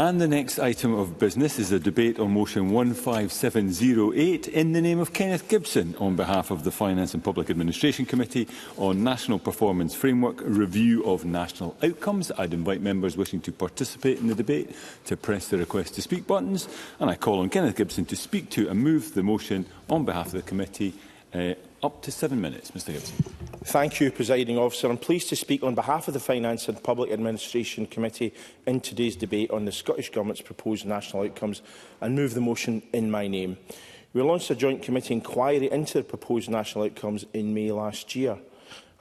And the next item of business is a debate on motion 15708 in the name of Kenneth Gibson on behalf of the Finance and Public Administration Committee on National Performance Framework Review of National Outcomes. I'd invite members wishing to participate in the debate to press the request to speak buttons, and I call on Kenneth Gibson to speak to and move the motion on behalf of the committee. Up to 7 minutes, Mr Gibson. Thank you, Presiding Officer. I'm pleased to speak on behalf of the Finance and Public Administration Committee in today's debate on the Scottish Government's proposed national outcomes and move the motion in my name. We launched a joint committee inquiry into the proposed national outcomes in May last year.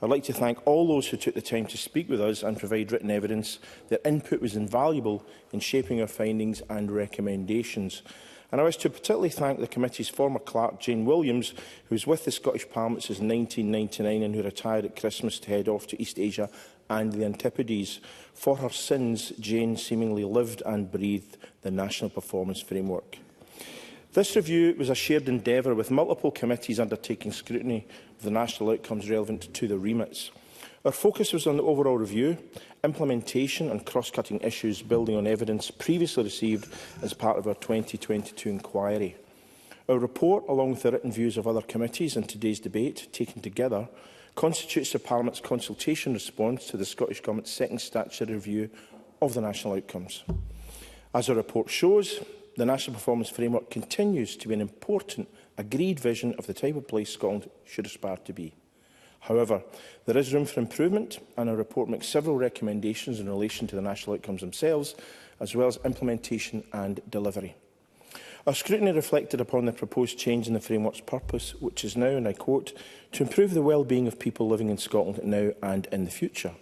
I'd like to thank all those who took the time to speak with us and provide written evidence. Their input was invaluable in shaping our findings and recommendations. And I wish to particularly thank the committee's former clerk, Jane Williams, who was with the Scottish Parliament since 1999 and who retired at Christmas to head off to East Asia and the Antipodes. For her sins, Jane seemingly lived and breathed the National Performance Framework. This review was a shared endeavour with multiple committees undertaking scrutiny of the national outcomes relevant to the remits. Our focus was on the overall review, implementation and cross-cutting issues building on evidence previously received as part of our 2022 inquiry. Our report, along with the written views of other committees and today's debate, taken together, constitutes the Parliament's consultation response to the Scottish Government's second statutory review of the national outcomes. As our report shows, the National Performance Framework continues to be an important, agreed vision of the type of place Scotland should aspire to be. However, there is room for improvement, and our report makes several recommendations in relation to the national outcomes themselves, as well as implementation and delivery. Our scrutiny reflected upon the proposed change in the framework's purpose, which is now, and I quote, to improve the well-being of people living in Scotland now and in the future.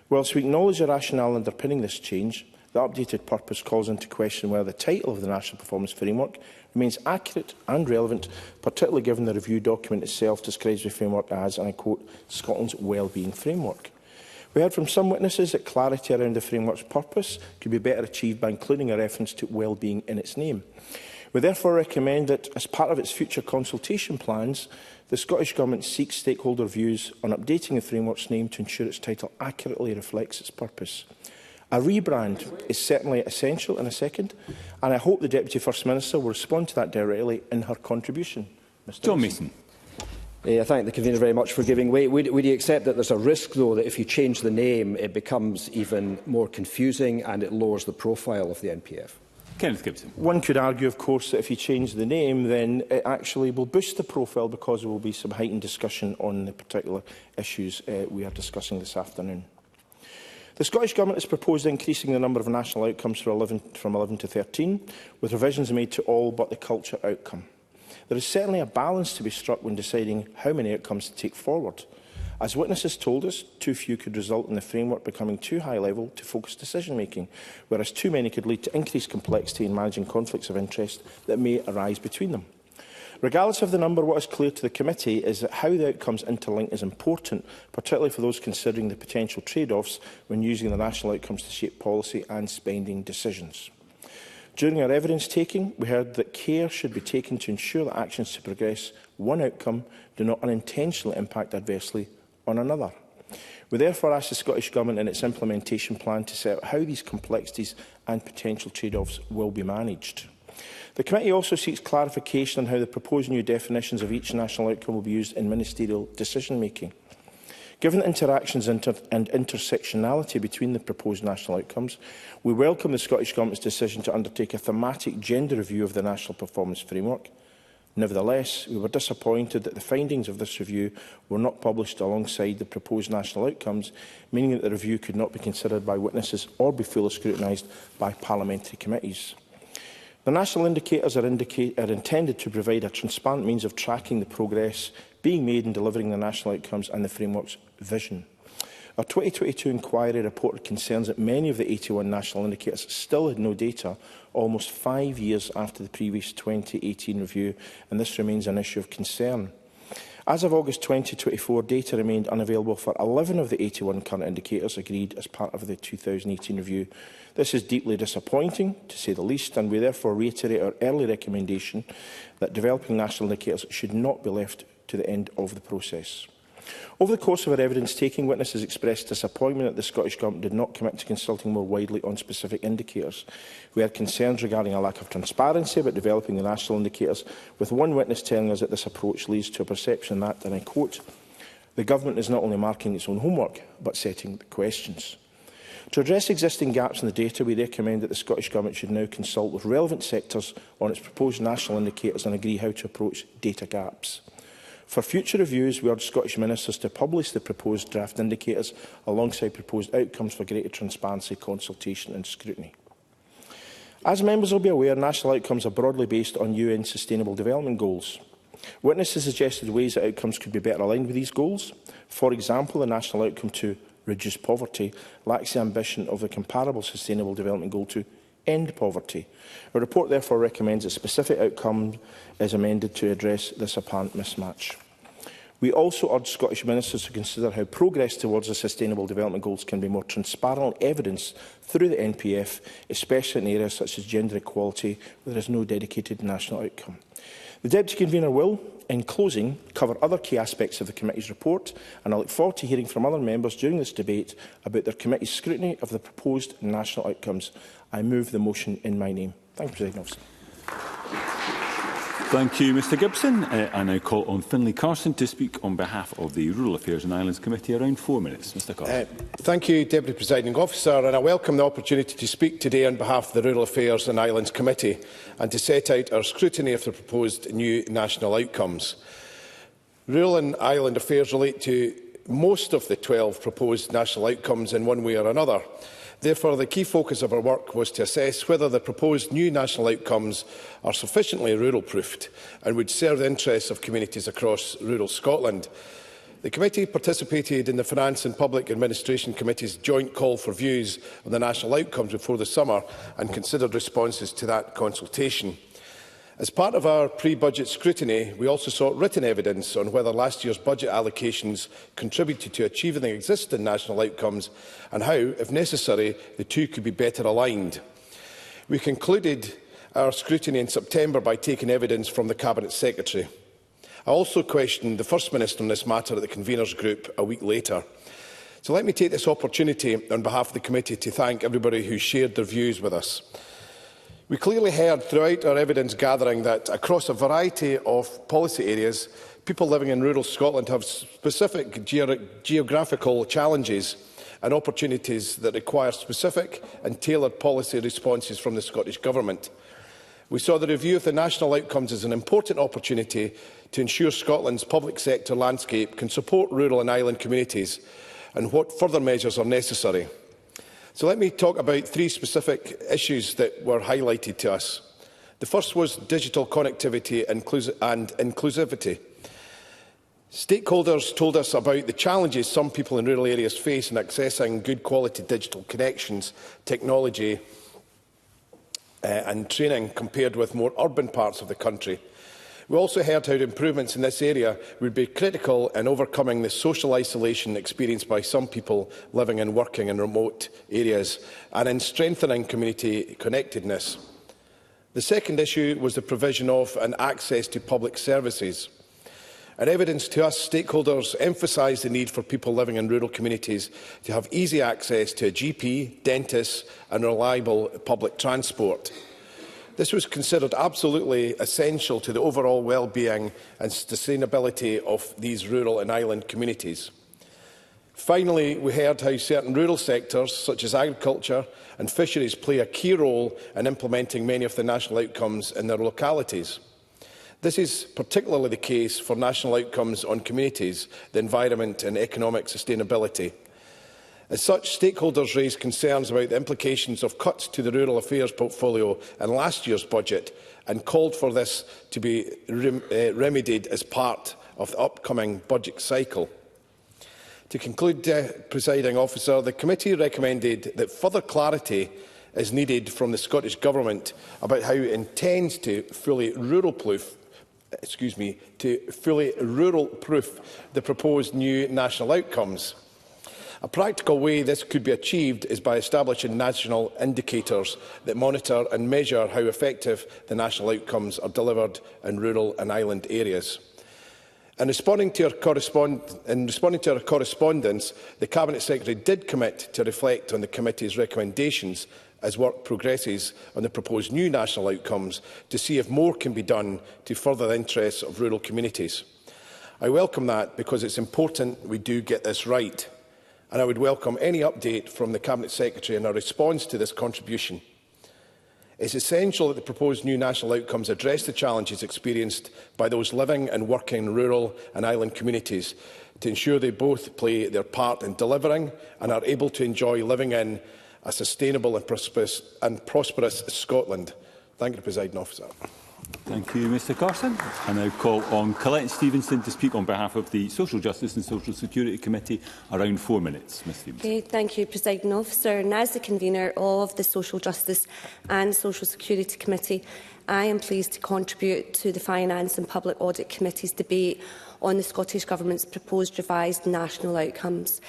Whilst we acknowledge the rationale underpinning this change, the updated purpose calls into question whether the title of the National Performance Framework remains accurate and relevant, particularly given the review document itself describes the framework as, and I quote, Scotland's Wellbeing Framework. We heard from some witnesses that clarity around the framework's purpose could be better achieved by including a reference to wellbeing in its name. We therefore recommend that, as part of its future consultation plans, the Scottish Government seeks stakeholder views on updating the framework's name to ensure its title accurately reflects its purpose. A rebrand is certainly essential in a second, and I hope the Deputy First Minister will respond to that directly in her contribution. Mr John Mason. I thank the convener very much for giving way. Would you accept that there's a risk, though, that if you change the name, it becomes even more confusing and it lowers the profile of the NPF? Kenneth Gibson. One could argue, of course, that if you change the name, then it actually will boost the profile because there will be some heightened discussion on the particular issues we are discussing this afternoon. The Scottish Government has proposed increasing the number of national outcomes from 11 to 13, with revisions made to all but the culture outcome. There is certainly a balance to be struck when deciding how many outcomes to take forward. As witnesses told us, too few could result in the framework becoming too high level to focus decision-making, whereas too many could lead to increased complexity in managing conflicts of interest that may arise between them. Regardless of the number, what is clear to the committee is that how the outcomes interlink is important, particularly for those considering the potential trade-offs when using the national outcomes to shape policy and spending decisions. During our evidence-taking, we heard that care should be taken to ensure that actions to progress one outcome do not unintentionally impact adversely on another. We therefore ask the Scottish Government in its implementation plan to set out how these complexities and potential trade-offs will be managed. The committee also seeks clarification on how the proposed new definitions of each national outcome will be used in ministerial decision-making. Given the interactions and intersectionality between the proposed national outcomes, we welcome the Scottish Government's decision to undertake a thematic gender review of the National Performance Framework. Nevertheless, we were disappointed that the findings of this review were not published alongside the proposed national outcomes, meaning that the review could not be considered by witnesses or be fully scrutinised by parliamentary committees. The national indicators are intended to provide a transparent means of tracking the progress being made in delivering the national outcomes and the framework's vision. Our 2022 inquiry reported concerns that many of the 81 national indicators still had no data almost 5 years after the previous 2018 review, and this remains an issue of concern. As of August 2024, data remained unavailable for 11 of the 81 current indicators agreed as part of the 2018 review. This is deeply disappointing, to say the least, and we therefore reiterate our early recommendation that developing national indicators should not be left to the end of the process. Over the course of our evidence-taking, witnesses expressed disappointment that the Scottish Government did not commit to consulting more widely on specific indicators. We had concerns regarding a lack of transparency about developing the national indicators, with one witness telling us that this approach leads to a perception that, and I quote, "the Government is not only marking its own homework, but setting the questions." To address existing gaps in the data, we recommend that the Scottish Government should now consult with relevant sectors on its proposed national indicators and agree how to approach data gaps. For future reviews, we urge Scottish Ministers to publish the proposed draft indicators alongside proposed outcomes for greater transparency, consultation and scrutiny. As members will be aware, national outcomes are broadly based on UN Sustainable Development Goals. Witnesses suggested ways that outcomes could be better aligned with these goals. For example, the national outcome to reduce poverty lacks the ambition of the comparable Sustainable Development Goal to end poverty. Our report therefore recommends a specific outcome is amended to address this apparent mismatch. We also urge Scottish Ministers to consider how progress towards the Sustainable Development Goals can be more transparently evidenced through the NPF, especially in areas such as gender equality, where there is no dedicated national outcome. The Deputy Convener will, in closing, cover other key aspects of the committee's report, and I look forward to hearing from other members during this debate about their committee's scrutiny of the proposed national outcomes. I move the motion in my name. Thank you, President Officer. Thank you, Mr Gibson. I now call on Finlay Carson to speak on behalf of the Rural Affairs and Islands Committee. Around 4 minutes. Mr Carson. Thank you, Deputy Presiding Officer, and I welcome the opportunity to speak today on behalf of the Rural Affairs and Islands Committee and to set out our scrutiny of the proposed new national outcomes. Rural and Island Affairs relate to most of the 12 proposed national outcomes in one way or another. Therefore, the key focus of our work was to assess whether the proposed new national outcomes are sufficiently rural-proofed and would serve the interests of communities across rural Scotland. The committee participated in the Finance and Public Administration Committee's joint call for views on the national outcomes before the summer and considered responses to that consultation. As part of our pre-budget scrutiny, we also sought written evidence on whether last year's budget allocations contributed to achieving the existing national outcomes and how, if necessary, the two could be better aligned. We concluded our scrutiny in September by taking evidence from the Cabinet Secretary. I also questioned the First Minister on this matter at the Conveners Group a week later. So let me take this opportunity on behalf of the committee to thank everybody who shared their views with us. We clearly heard throughout our evidence gathering that across a variety of policy areas, people living in rural Scotland have specific geographical challenges and opportunities that require specific and tailored policy responses from the Scottish Government. We saw the review of the national outcomes as an important opportunity to ensure Scotland's public sector landscape can support rural and island communities and what further measures are necessary. So let me talk about three specific issues that were highlighted to us. The first was digital connectivity and inclusivity. Stakeholders told us about the challenges some people in rural areas face in accessing good quality digital connections, technology and training compared with more urban parts of the country. We also heard how improvements in this area would be critical in overcoming the social isolation experienced by some people living and working in remote areas and in strengthening community connectedness. The second issue was the provision of and access to public services. In evidence to us, stakeholders emphasised the need for people living in rural communities to have easy access to a GP, dentists and reliable public transport. This was considered absolutely essential to the overall well-being and sustainability of these rural and island communities. Finally, we heard how certain rural sectors, such as agriculture and fisheries, play a key role in implementing many of the national outcomes in their localities. This is particularly the case for national outcomes on communities, the environment and economic sustainability. As such, stakeholders raised concerns about the implications of cuts to the rural affairs portfolio in last year's budget and called for this to be remedied as part of the upcoming budget cycle. To conclude, Presiding Officer, the committee recommended that further clarity is needed from the Scottish Government about how it intends to fully rural-proof the proposed new national outcomes. A practical way this could be achieved is by establishing national indicators that monitor and measure how effective the national outcomes are delivered in rural and island areas. In responding to our correspondence, the Cabinet Secretary did commit to reflect on the Committee's recommendations as work progresses on the proposed new national outcomes to see if more can be done to further the interests of rural communities. I welcome that because it's important we do get this right, and I would welcome any update from the Cabinet Secretary in our response to this contribution. It's essential that the proposed new national outcomes address the challenges experienced by those living and working in rural and island communities to ensure they both play their part in delivering and are able to enjoy living in a sustainable and prosperous Scotland. Thank you, Presiding Officer. Thank you, Mr Carson. I now call on Colette Stevenson to speak on behalf of the Social Justice and Social Security Committee. Around 4 minutes, Ms Stevenson. Okay, thank you, Presiding Officer. And as the convener of the Social Justice and Social Security Committee, I am pleased to contribute to the Finance and Public Audit Committee's debate on the Scottish Government's proposed revised national outcomes.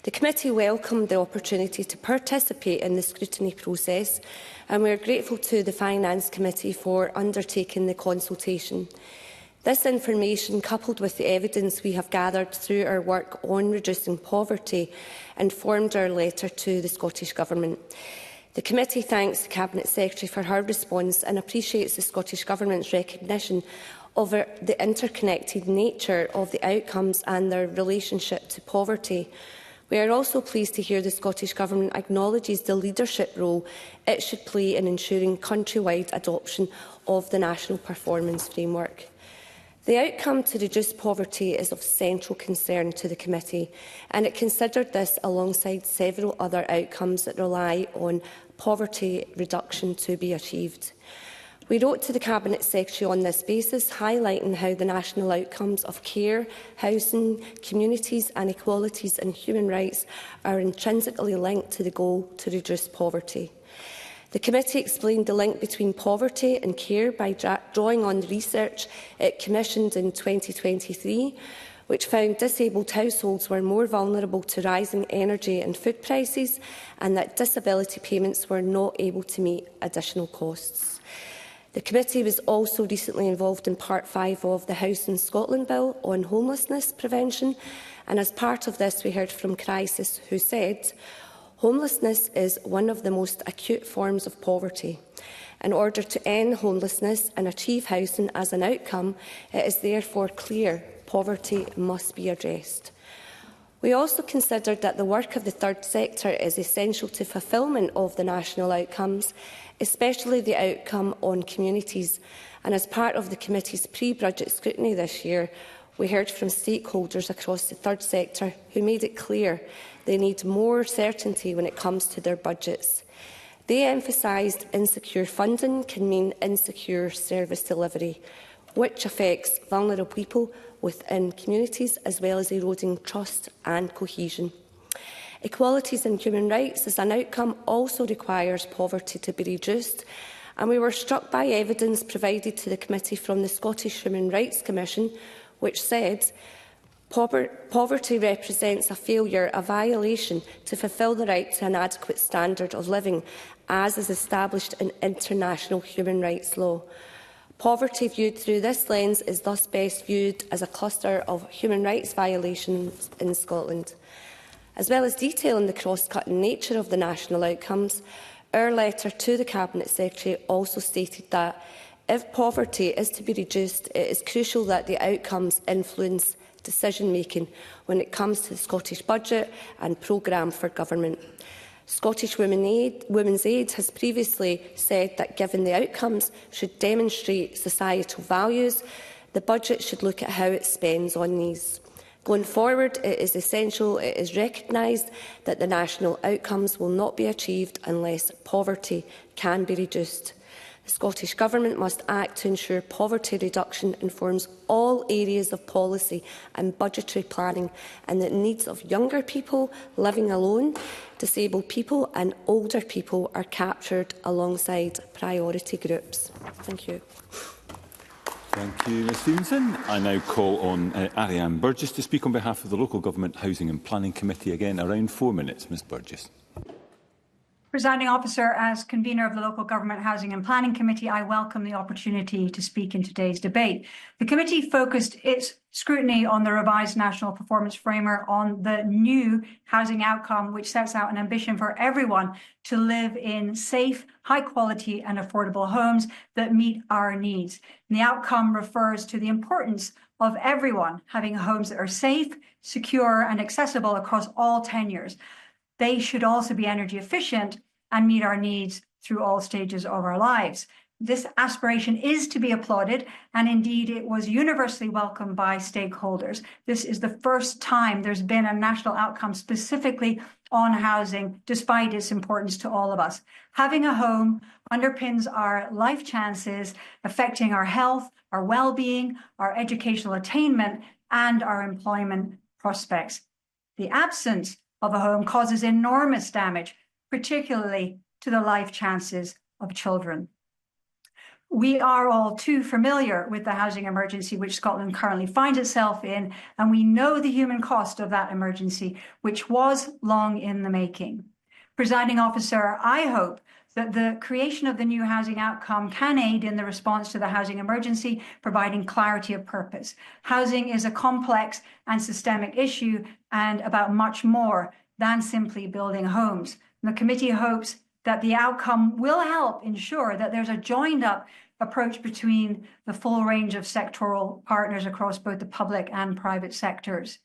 The committee welcomed the opportunity to participate in the scrutiny process, and we are grateful to the Finance Committee for undertaking the consultation. This information, coupled with the evidence we have gathered through our work on reducing poverty, informed our letter to the Scottish Government. The committee thanks the Cabinet Secretary for her response and appreciates the Scottish Government's recognition of the interconnected nature of the outcomes and their relationship to poverty. We are also pleased to hear the Scottish Government acknowledges the leadership role it should play in ensuring countrywide adoption of the National Performance Framework. The outcome to reduce poverty is of central concern to the committee, and it considered this alongside several other outcomes that rely on poverty reduction to be achieved. We wrote to the Cabinet Secretary on this basis, highlighting how the national outcomes of care, housing, communities and equalities and human rights are intrinsically linked to the goal to reduce poverty. The committee explained the link between poverty and care by drawing on the research it commissioned in 2023, which found disabled households were more vulnerable to rising energy and food prices, and that disability payments were not able to meet additional costs. The committee was also recently involved in Part 5 of the House in Scotland Bill on homelessness prevention, and as part of this we heard from Crisis, who said, "Homelessness is one of the most acute forms of poverty. In order to end homelessness and achieve housing as an outcome, it is therefore clear poverty must be addressed." We also considered that the work of the third sector is essential to fulfilment of the national outcomes, especially the outcome on communities. And as part of the committee's pre-budget scrutiny this year, we heard from stakeholders across the third sector who made it clear they need more certainty when it comes to their budgets. They emphasised insecure funding can mean insecure service delivery, which affects vulnerable people within communities, as well as eroding trust and cohesion. Equalities and human rights as an outcome also requires poverty to be reduced, and we were struck by evidence provided to the committee from the Scottish Human Rights Commission, which said poverty represents a failure, a violation to fulfil the right to an adequate standard of living, as is established in international human rights law. Poverty viewed through this lens is thus best viewed as a cluster of human rights violations in Scotland. As well as detailing the cross-cutting nature of the national outcomes, our letter to the Cabinet Secretary also stated that if poverty is to be reduced, it is crucial that the outcomes influence decision-making when it comes to the Scottish Budget and programme for government. Scottish Women's Aid has previously said that given the outcomes should demonstrate societal values, the budget should look at how it spends on these. Going forward, it is essential it is recognised that the national outcomes will not be achieved unless poverty can be reduced. The Scottish Government must act to ensure poverty reduction informs all areas of policy and budgetary planning, and that the needs of younger people living alone, disabled people and older people are captured alongside priority groups. Thank you. Thank you, Ms Stevenson. I now call on Ariane Burgess to speak on behalf of the Local Government Housing and Planning Committee. Again, around 4 minutes. Ms Burgess. Presiding Officer, as convener of the Local Government Housing and Planning Committee, I welcome the opportunity to speak in today's debate. The committee focused its scrutiny on the revised National Performance Framework on the new housing outcome, which sets out an ambition for everyone to live in safe, high quality and affordable homes that meet our needs. And the outcome refers to the importance of everyone having homes that are safe, secure and accessible across all tenures. They should also be energy efficient and meet our needs through all stages of our lives. This aspiration is to be applauded, and indeed it was universally welcomed by stakeholders. This is the first time there's been a national outcome specifically on housing, despite its importance to all of us. Having a home underpins our life chances, affecting our health, our well-being, our educational attainment, and our employment prospects. The absence of a home causes enormous damage, particularly to the life chances of children. We are all too familiar with the housing emergency which Scotland currently finds itself in, and we know the human cost of that emergency, which was long in the making. Presiding Officer, I hope that the creation of the new housing outcome can aid in the response to the housing emergency, providing clarity of purpose. Housing is a complex and systemic issue and about much more than simply building homes. And the committee hopes that the outcome will help ensure that there's a joined up approach between the full range of sectoral partners across both the public and private sectors.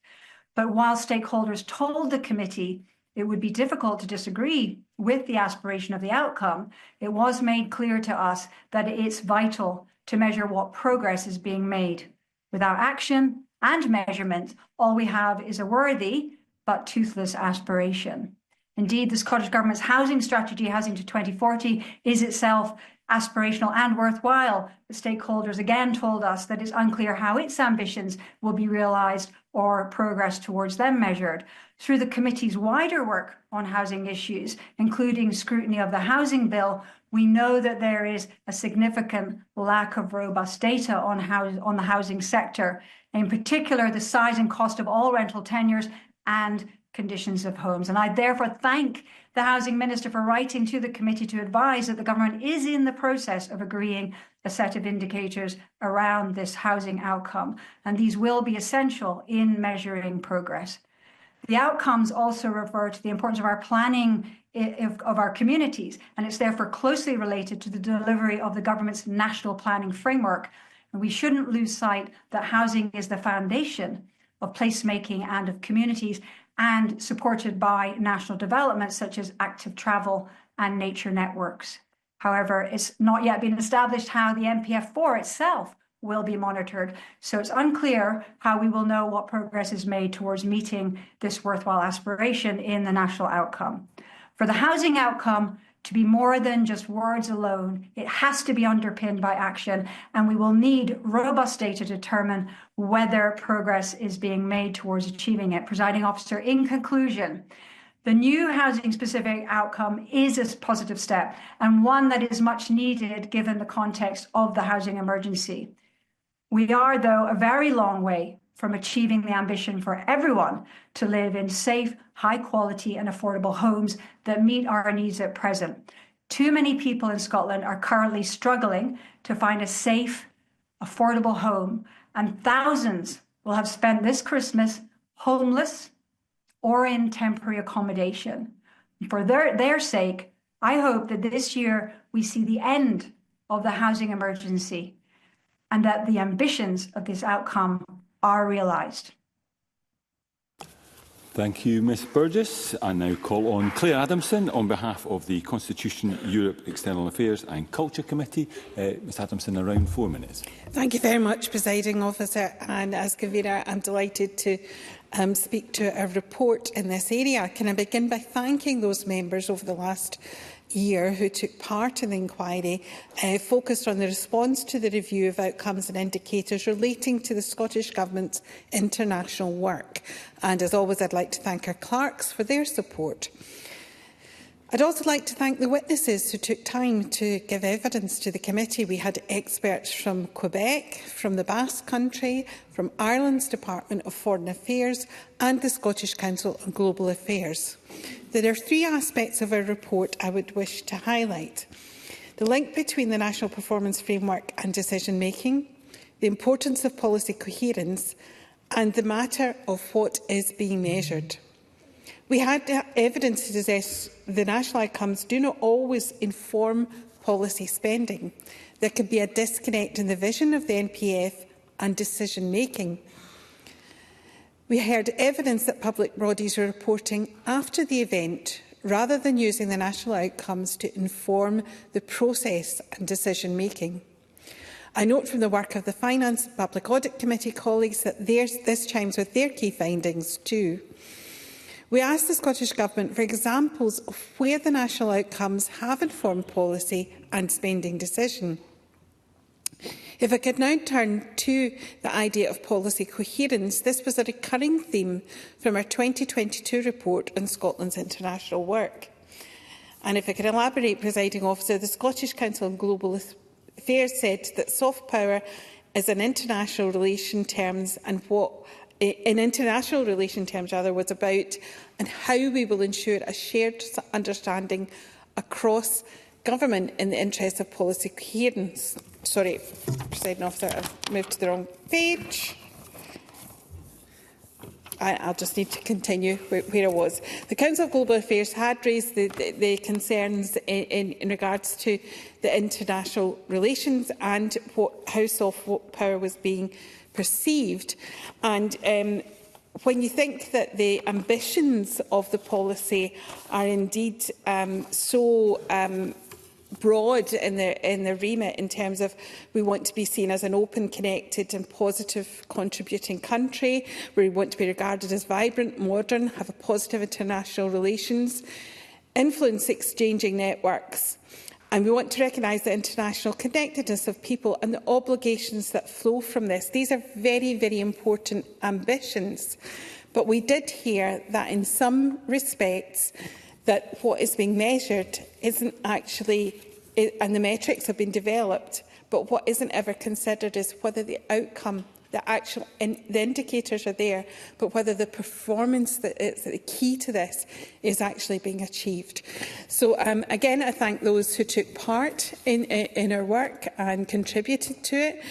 But while stakeholders told the committee it would be difficult to disagree with the aspiration of the outcome, it was made clear to us that it's vital to measure what progress is being made. Without action and measurement, all we have is a worthy but toothless aspiration. Indeed, the Scottish Government's housing strategy, Housing to 2040, is itself aspirational and worthwhile. The stakeholders again told us that it's unclear how its ambitions will be realised or progress towards them measured. Through the committee's wider work on housing issues, including scrutiny of the housing bill, we know that there is a significant lack of robust data on the housing sector, in particular the size and cost of all rental tenures and conditions of homes. And I therefore thank the Housing Minister for writing to the committee to advise that the government is in the process of agreeing a set of indicators around this housing outcome, and these will be essential in measuring progress. The outcomes also refer to the importance of our planning of our communities, and it's therefore closely related to the delivery of the government's national planning framework. And we shouldn't lose sight that housing is the foundation of placemaking and of communities, and supported by national developments such as active travel and nature networks. However, it's not yet been established how the NPF4 itself will be monitored, so it's unclear how we will know what progress is made towards meeting this worthwhile aspiration in the national outcome. For the housing outcome to be more than just words alone, it has to be underpinned by action, and we will need robust data to determine whether progress is being made towards achieving it. Presiding Officer, in conclusion, the new housing-specific outcome is a positive step and one that is much needed given the context of the housing emergency. We are, though, a very long way from achieving the ambition for everyone to live in safe, high quality and affordable homes that meet our needs at present. Too many people in Scotland are currently struggling to find a safe, affordable home, and thousands will have spent this Christmas homeless or in temporary accommodation. For their sake, I hope that this year we see the end of the housing emergency and that the ambitions of this outcome are realised. Thank you, Ms Burgess. I now call on Claire Adamson on behalf of the Constitution, Europe, External Affairs and Culture Committee. Ms Adamson, around 4 minutes. Thank you very much, Presiding Officer. And as convener, I'm delighted to speak to a report in this area. Can I begin by thanking those members over the last year who took part in the inquiry, focused on the response to the review of outcomes and indicators relating to the Scottish Government's international work. And as always, I'd like to thank our clerks for their support. I'd also like to thank the witnesses who took time to give evidence to the committee. We had experts from Quebec, from the Basque Country, from Ireland's Department of Foreign Affairs and the Scottish Council on Global Affairs. There are three aspects of our report I would wish to highlight: the link between the National Performance Framework and decision-making, the importance of policy coherence, and the matter of what is being measured. We had evidence to suggest the national outcomes do not always inform policy spending. There could be a disconnect in the vision of the NPF and decision-making. We heard evidence that public bodies were reporting after the event rather than using the national outcomes to inform the process and decision-making. I note from the work of the Finance and Public Audit Committee colleagues that this chimes with their key findings too. We asked the Scottish Government for examples of where the national outcomes have informed policy and spending decision. If I could now turn to the idea of policy coherence, this was a recurring theme from our 2022 report on Scotland's international work. And if I could elaborate, Presiding Officer, the Scottish Council on Global Affairs said that soft power is in international relation terms and what was about, and how we will ensure a shared understanding across government in the interest of policy coherence. Sorry, Presiding Officer, I've moved to the wrong page. I'll just need to continue where I was. The Council of Global Affairs had raised the concerns in regards to the international relations and how soft power was being perceived. And when you think that the ambitions of the policy are indeed so broad in their remit, in terms of we want to be seen as an open, connected and positive contributing country, where we want to be regarded as vibrant, modern, have a positive international relations, influence exchanging networks, and we want to recognise the international connectedness of people and the obligations that flow from this. These are very, very important ambitions. But we did hear that in some respects that what is being measured isn't actually, and the metrics have been developed, but what isn't ever considered is whether the outcome, the indicators are there, but whether the performance that is the key to this is actually being achieved. So again, I thank those who took part in our work and contributed to it.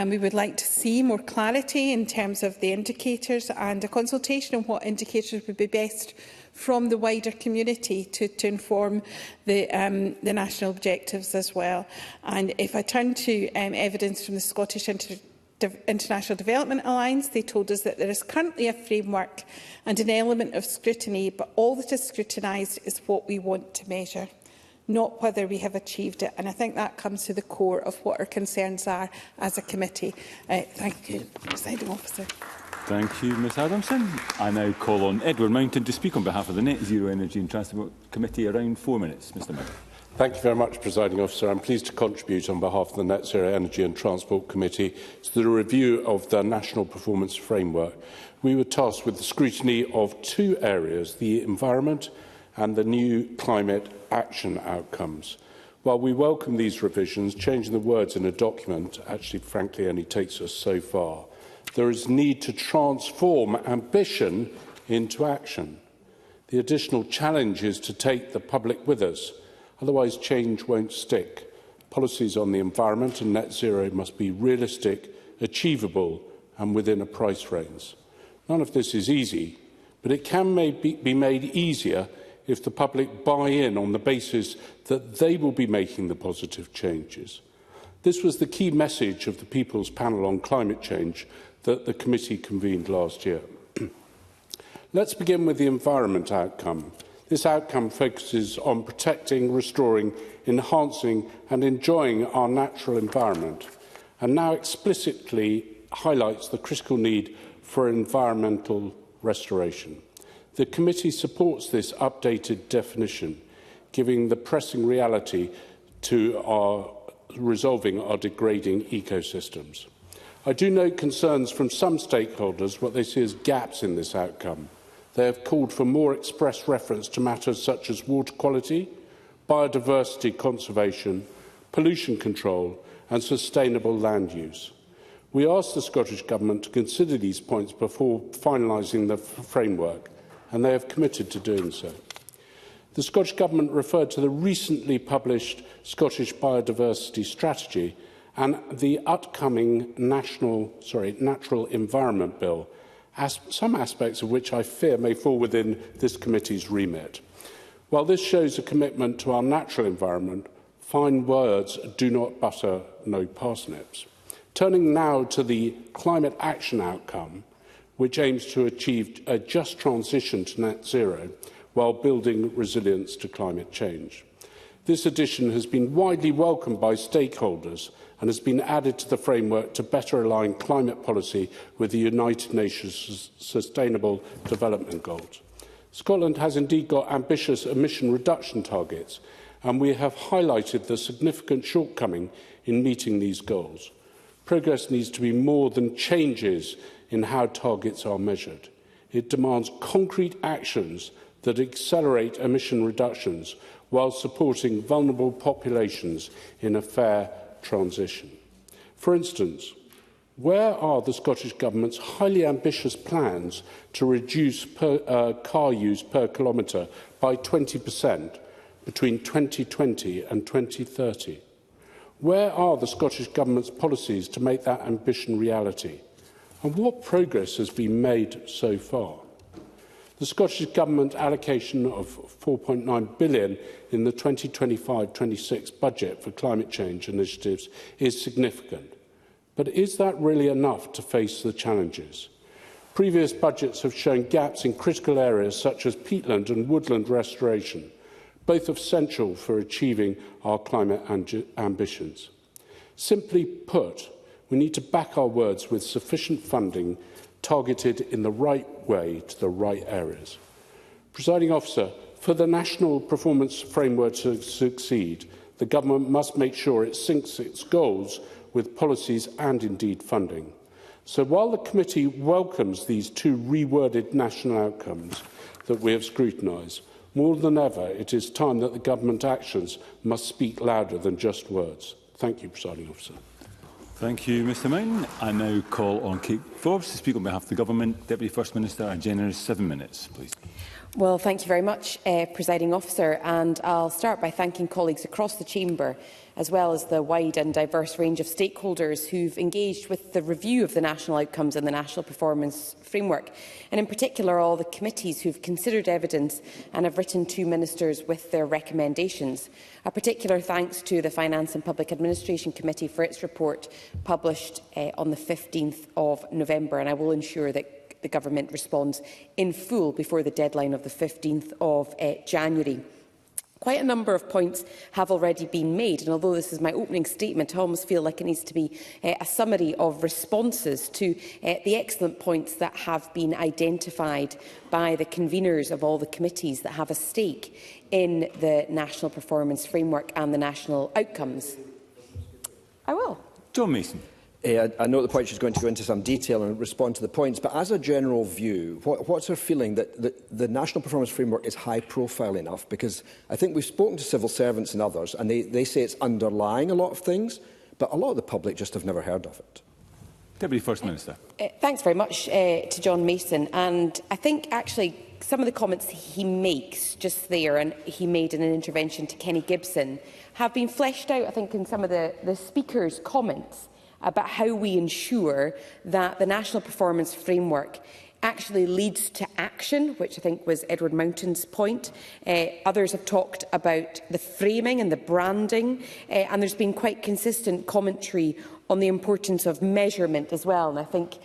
We would like to see more clarity in terms of the indicators and a consultation on what indicators would be best from the wider community to inform the national objectives as well. And if I turn to evidence from the Scottish International Development Alliance, they told us that there is currently a framework and an element of scrutiny, but all that is scrutinised is what we want to measure, not whether we have achieved it. And I think that comes to the core of what our concerns are as a committee. Thank you, Presiding Officer. Thank you, Ms Adamson. I now call on Edward Mountain to speak on behalf of the Net Zero Energy and Transport Committee. Around 4 minutes. Mr Mountain. Thank you very much, Presiding Officer. I'm pleased to contribute on behalf of the Net Zero Energy and Transport Committee to the review of the National Performance Framework. We were tasked with the scrutiny of two areas, the environment and the new climate action outcomes. While we welcome these revisions, changing the words in a document actually, frankly, only takes us so far. There is need to transform ambition into action. The additional challenge is to take the public with us. Otherwise, change won't stick. Policies on the environment and net zero must be realistic, achievable and within a price range. None of this is easy, but it can be made easier if the public buy in on the basis that they will be making the positive changes. This was the key message of the People's Panel on Climate Change that the committee convened last year. Let's begin with the environment outcome. This outcome focuses on protecting, restoring, enhancing and enjoying our natural environment, and now explicitly highlights the critical need for environmental restoration. The committee supports this updated definition, giving the pressing reality to resolving our degrading ecosystems. I do note concerns from some stakeholders, what they see as gaps in this outcome. They have called for more express reference to matters such as water quality, biodiversity conservation, pollution control and sustainable land use. We asked the Scottish Government to consider these points before finalising the framework, and they have committed to doing so. The Scottish Government referred to the recently published Scottish Biodiversity Strategy and the upcoming Natural Environment Bill, some aspects of which I fear may fall within this committee's remit. While this shows a commitment to our natural environment, fine words do not butter no parsnips. Turning now to the climate action outcome, which aims to achieve a just transition to net zero while building resilience to climate change. This addition has been widely welcomed by stakeholders and has been added to the framework to better align climate policy with the United Nations Sustainable Development Goals. Scotland has indeed got ambitious emission reduction targets, and we have highlighted the significant shortcoming in meeting these goals. Progress needs to be more than changes in how targets are measured. It demands concrete actions that accelerate emission reductions while supporting vulnerable populations in a fair transition. For instance, where are the Scottish Government's highly ambitious plans to reduce car use per kilometre by 20% between 2020 and 2030? Where are the Scottish Government's policies to make that ambition reality? And what progress has been made so far? The Scottish Government allocation of £4.9 billion in the 2025-26 budget for climate change initiatives is significant. But is that really enough to face the challenges? Previous budgets have shown gaps in critical areas such as peatland and woodland restoration, both essential for achieving our climate ambitions. Simply put, we need to back our words with sufficient funding targeted in the right way to the right areas. Presiding Officer, for the National Performance Framework to succeed, the Government must make sure it syncs its goals with policies and indeed funding. So while the committee welcomes these two reworded national outcomes that we have scrutinised, more than ever it is time that the Government actions must speak louder than just words. Thank you, Presiding Officer. Thank you, Mr Mountain. I now call on Kate Forbes to speak on behalf of the Government. Deputy First Minister, a generous 7 minutes, please. Well, thank you very much, Presiding Officer, and I'll start by thanking colleagues across the Chamber, as well as the wide and diverse range of stakeholders who've engaged with the review of the national outcomes in the National Performance Framework, and in particular all the committees who've considered evidence and have written to ministers with their recommendations. A particular thanks to the Finance and Public Administration Committee for its report published on the 15th of November, and I will ensure that the Government responds in full before the deadline of the 15th of January. Quite a number of points have already been made, and although this is my opening statement, I almost feel like it needs to be a summary of responses to the excellent points that have been identified by the conveners of all the committees that have a stake in the National Performance Framework and the national outcomes. I will. John Mason. I know at the point she's going to go into some detail and respond to the points, but as a general view, what's her feeling that the National Performance Framework is high profile enough? Because I think we've spoken to civil servants and others, and they say it's underlying a lot of things, but a lot of the public just have never heard of it. Deputy First Minister. Thanks very much to John Mason. And I think actually some of the comments he makes just there, and he made in an intervention to Kenny Gibson, have been fleshed out, I think, in some of the speakers' comments about how we ensure that the National Performance Framework actually leads to action, which I think was Edward Mountain's point. Others have talked about the framing and the branding, and there's been quite consistent commentary on the importance of measurement as well. And I think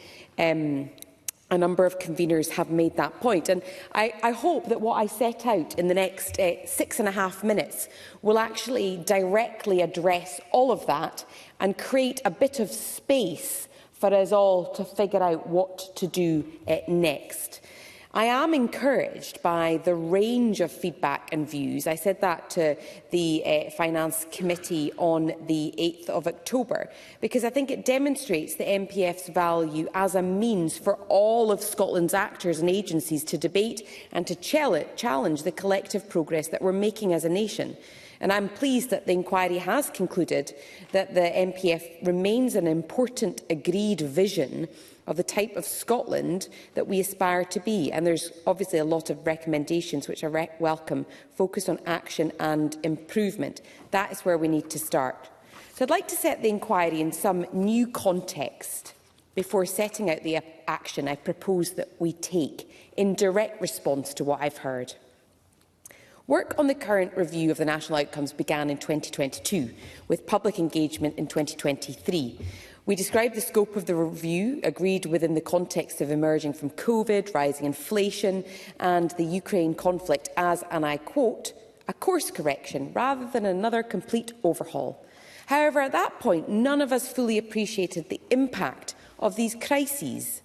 a number of conveners have made that point. And I hope that what I set out in the next 6.5 minutes will actually directly address all of that and create a bit of space for us all to figure out what to do next. I am encouraged by the range of feedback and views. I said that to the Finance Committee on the 8th of October, because I think it demonstrates the MPF's value as a means for all of Scotland's actors and agencies to debate and to challenge the collective progress that we're making as a nation. And I'm pleased that the inquiry has concluded that the MPF remains an important agreed vision of the type of Scotland that we aspire to be. And there's obviously a lot of recommendations which I welcome, focused on action and improvement. That is where we need to start. So I'd like to set the inquiry in some new context before setting out the action I propose that we take in direct response to what I've heard. Work on the current review of the national outcomes began in 2022, with public engagement in 2023. We described the scope of the review, agreed within the context of emerging from COVID, rising inflation and the Ukraine conflict as, and I quote, a course correction rather than another complete overhaul. However, at that point, none of us fully appreciated the impact of these crises.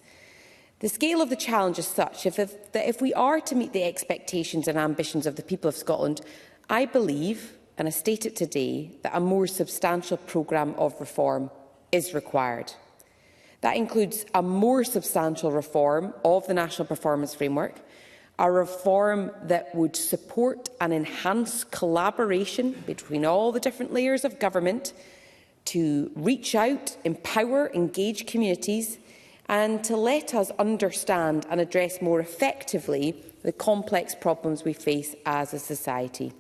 The scale of the challenge is such that if we are to meet the expectations and ambitions of the people of Scotland, I believe, and I state it today, that a more substantial programme of reform is required. That includes a more substantial reform of the National Performance Framework, a reform that would support and enhance collaboration between all the different layers of government to reach out, empower, engage communities, and to let us understand and address more effectively the complex problems we face as a society.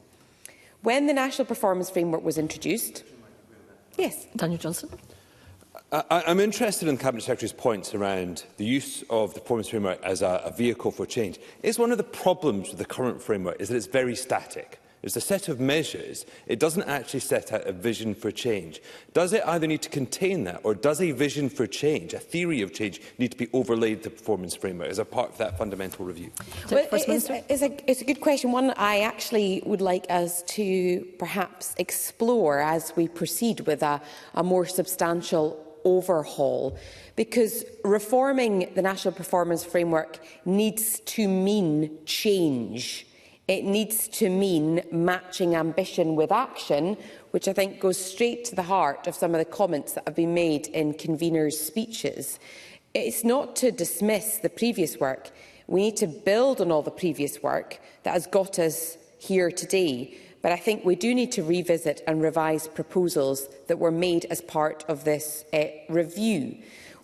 When the National Performance Framework was introduced... Yes. Daniel Johnson. I'm interested in the Cabinet Secretary's points around the use of the performance framework as a vehicle for change. Is one of the problems with the current framework is that it's very static. It's a set of measures. It doesn't actually set out a vision for change. Does it either need to contain that, or does a vision for change, a theory of change, need to be overlaid with the performance framework as a part of that fundamental review? Well, it's a good question, one I actually would like us to perhaps explore as we proceed with a more substantial overhaul, because reforming the National Performance Framework needs to mean change. It needs to mean matching ambition with action, which I think goes straight to the heart of some of the comments that have been made in conveners' speeches. It's not to dismiss the previous work. We need to build on all the previous work that has got us here today. But I think we do need to revisit and revise proposals that were made as part of this review.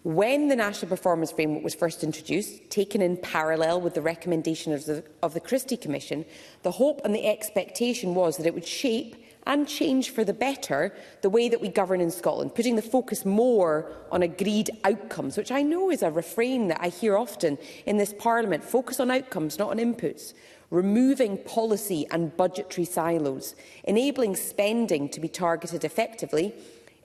When the National Performance Framework was first introduced, taken in parallel with the recommendation of the Christie Commission, the hope and the expectation was that it would shape and change for the better the way that we govern in Scotland, putting the focus more on agreed outcomes, which I know is a refrain that I hear often in this Parliament. Focus on outcomes, not on inputs. Removing policy and budgetary silos, enabling spending to be targeted effectively,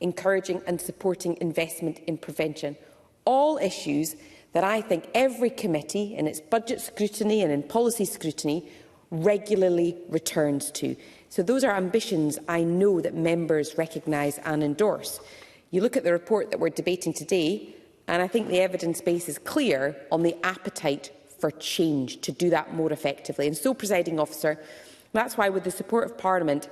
encouraging and supporting investment in prevention. All issues that I think every committee in its budget scrutiny and in policy scrutiny regularly returns to. So those are ambitions I know that members recognise and endorse. You look at the report that we're debating today, and I think the evidence base is clear on the appetite for change to do that more effectively. And so, Presiding Officer, that's why, with the support of Parliament,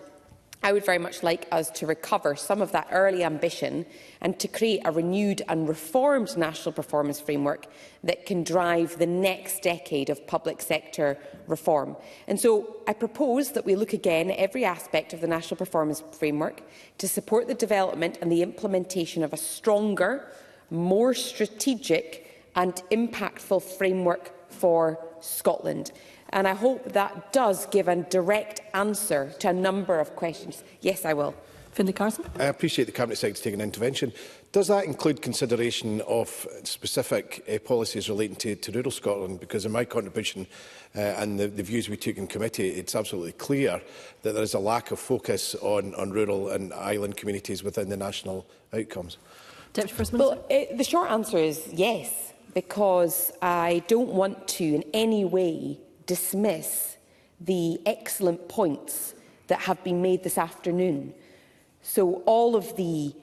I would very much like us to recover some of that early ambition and to create a renewed and reformed National Performance Framework that can drive the next decade of public sector reform. And so I propose that we look again at every aspect of the National Performance Framework to support the development and the implementation of a stronger, more strategic and impactful framework for Scotland. And I hope that does give a direct answer to a number of questions. Yes, I will. Finlay Carson. I appreciate the Cabinet Secretary taking an intervention. Does that include consideration of specific policies relating to rural Scotland? Because in my contribution and the views we took in committee, it's absolutely clear that there is a lack of focus on rural and island communities within the national outcomes. Deputy First Minister. Well, the short answer is yes, because I don't want to in any way dismiss the excellent points that have been made this afternoon. So all of the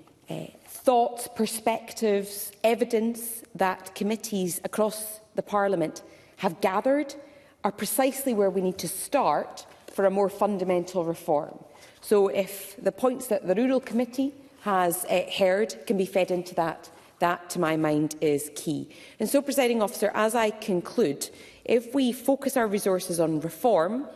thoughts, perspectives, evidence that committees across the Parliament have gathered are precisely where we need to start for a more fundamental reform. So if the points that the Rural Committee has heard can be fed into that, that, to my mind, is key. And so, Presiding Officer, as I conclude, if we focus our resources on reform,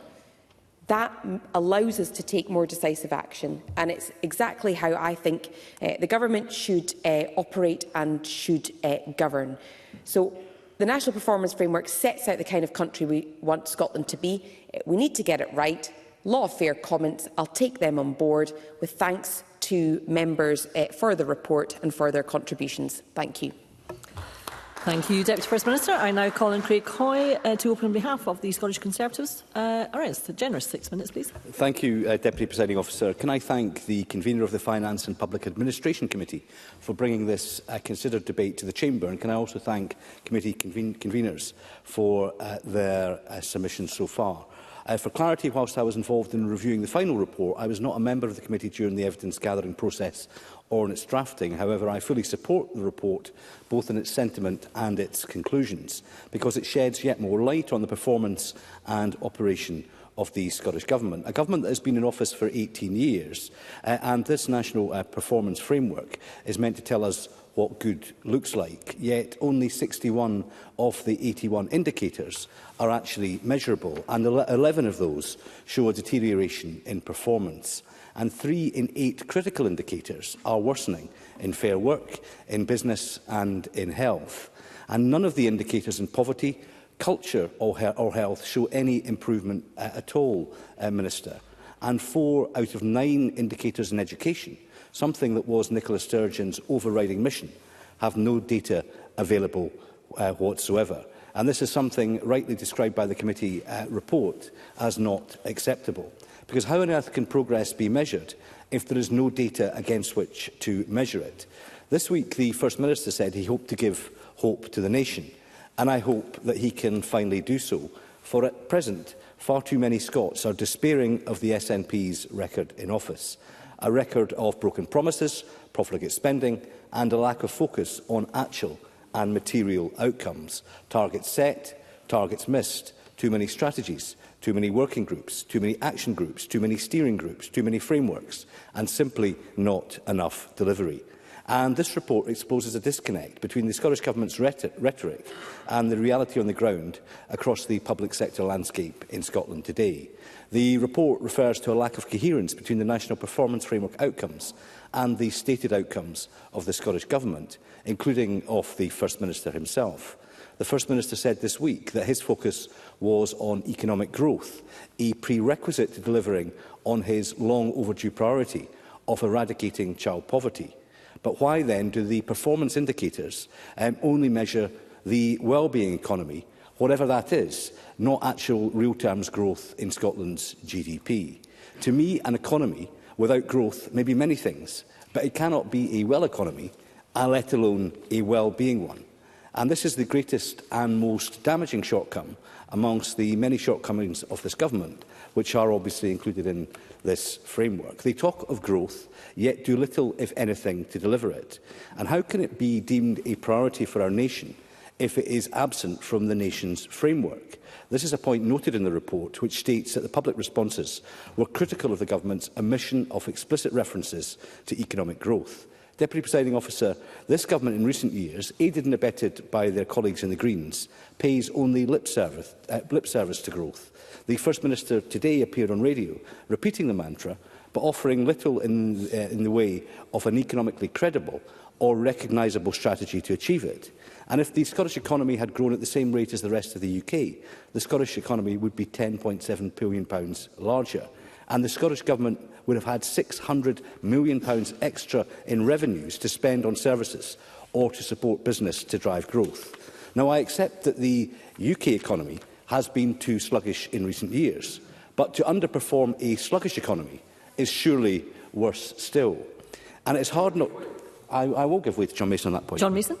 that allows us to take more decisive action. And it's exactly how I think the government should operate and should govern. So the National Performance Framework sets out the kind of country we want Scotland to be. We need to get it right. Lot of fair comments. I'll take them on board, with thanks to members for the report and for their contributions. Thank you. Thank you, Deputy First Minister. I now call on Craig Coy to open on behalf of the Scottish Conservatives. It's a generous 6 minutes, please. Thank you, Deputy Presiding Officer. Can I thank the convener of the Finance and Public Administration Committee for bringing this considered debate to the Chamber, and can I also thank committee conveners for their submissions so far. For clarity, whilst I was involved in reviewing the final report, I was not a member of the committee during the evidence-gathering process or in its drafting. However, I fully support the report, both in its sentiment and its conclusions, because it sheds yet more light on the performance and operation of the Scottish Government, a government that has been in office for 18 years, and this National Performance Framework is meant to tell us what good looks like, yet only 61 of the 81 indicators are actually measurable, and 11 of those show a deterioration in performance. And 3 in 8 critical indicators are worsening in fair work, in business and in health. And none of the indicators in poverty, culture or health show any improvement at all, Minister. And 4 out of 9 indicators in education, something that was Nicola Sturgeon's overriding mission, have no data available whatsoever. And this is something rightly described by the committee report as not acceptable. Because how on earth can progress be measured if there is no data against which to measure it? This week, the First Minister said he hoped to give hope to the nation, and I hope that he can finally do so. For at present, far too many Scots are despairing of the SNP's record in office, a record of broken promises, profligate spending, and a lack of focus on actual and material outcomes. Targets set, targets missed, too many strategies, too many working groups, too many action groups, too many steering groups, too many frameworks, and simply not enough delivery. And this report exposes a disconnect between the Scottish Government's rhetoric and the reality on the ground across the public sector landscape in Scotland today. The report refers to a lack of coherence between the National Performance Framework outcomes and the stated outcomes of the Scottish Government, including of the First Minister himself. The First Minister said this week that his focus was on economic growth, a prerequisite to delivering on his long overdue priority of eradicating child poverty. But why then do the performance indicators only measure the well-being economy, whatever that is, not actual real terms growth in Scotland's GDP? To me, an economy without growth may be many things, but it cannot be a well economy, let alone a well-being one. And this is the greatest and most damaging shortcoming amongst the many shortcomings of this government, which are obviously included in this framework. They talk of growth, yet do little, if anything, to deliver it. And how can it be deemed a priority for our nation if it is absent from the nation's framework? This is a point noted in the report, which states that the public responses were critical of the government's omission of explicit references to economic growth. Deputy Presiding Officer, this government in recent years, aided and abetted by their colleagues in the Greens, pays only lip service to growth. The First Minister today appeared on radio, repeating the mantra, but offering little in the way of an economically credible or recognisable strategy to achieve it. And if the Scottish economy had grown at the same rate as the rest of the UK, the Scottish economy would be £10.7 billion larger. And the Scottish Government would have had £600 million extra in revenues to spend on services or to support business to drive growth. Now, I accept that the UK economy has been too sluggish in recent years, but to underperform a sluggish economy is surely worse still. And it's hard not... I will give way to John Mason on that point. John Mason?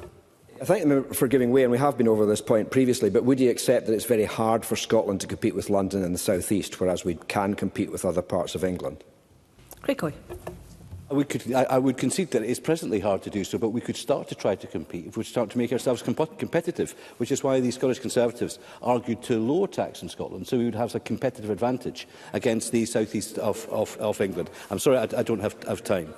I thank the member for giving way, and we have been over this point previously, but would you accept that it's very hard for Scotland to compete with London and the South East, whereas we can compete with other parts of England? Craig Coy. I would concede that it is presently hard to do so, but we could start to try to compete if we start to make ourselves competitive, which is why the Scottish Conservatives argued to lower tax in Scotland, so we would have a competitive advantage against the South East of England. I'm sorry, I don't have time.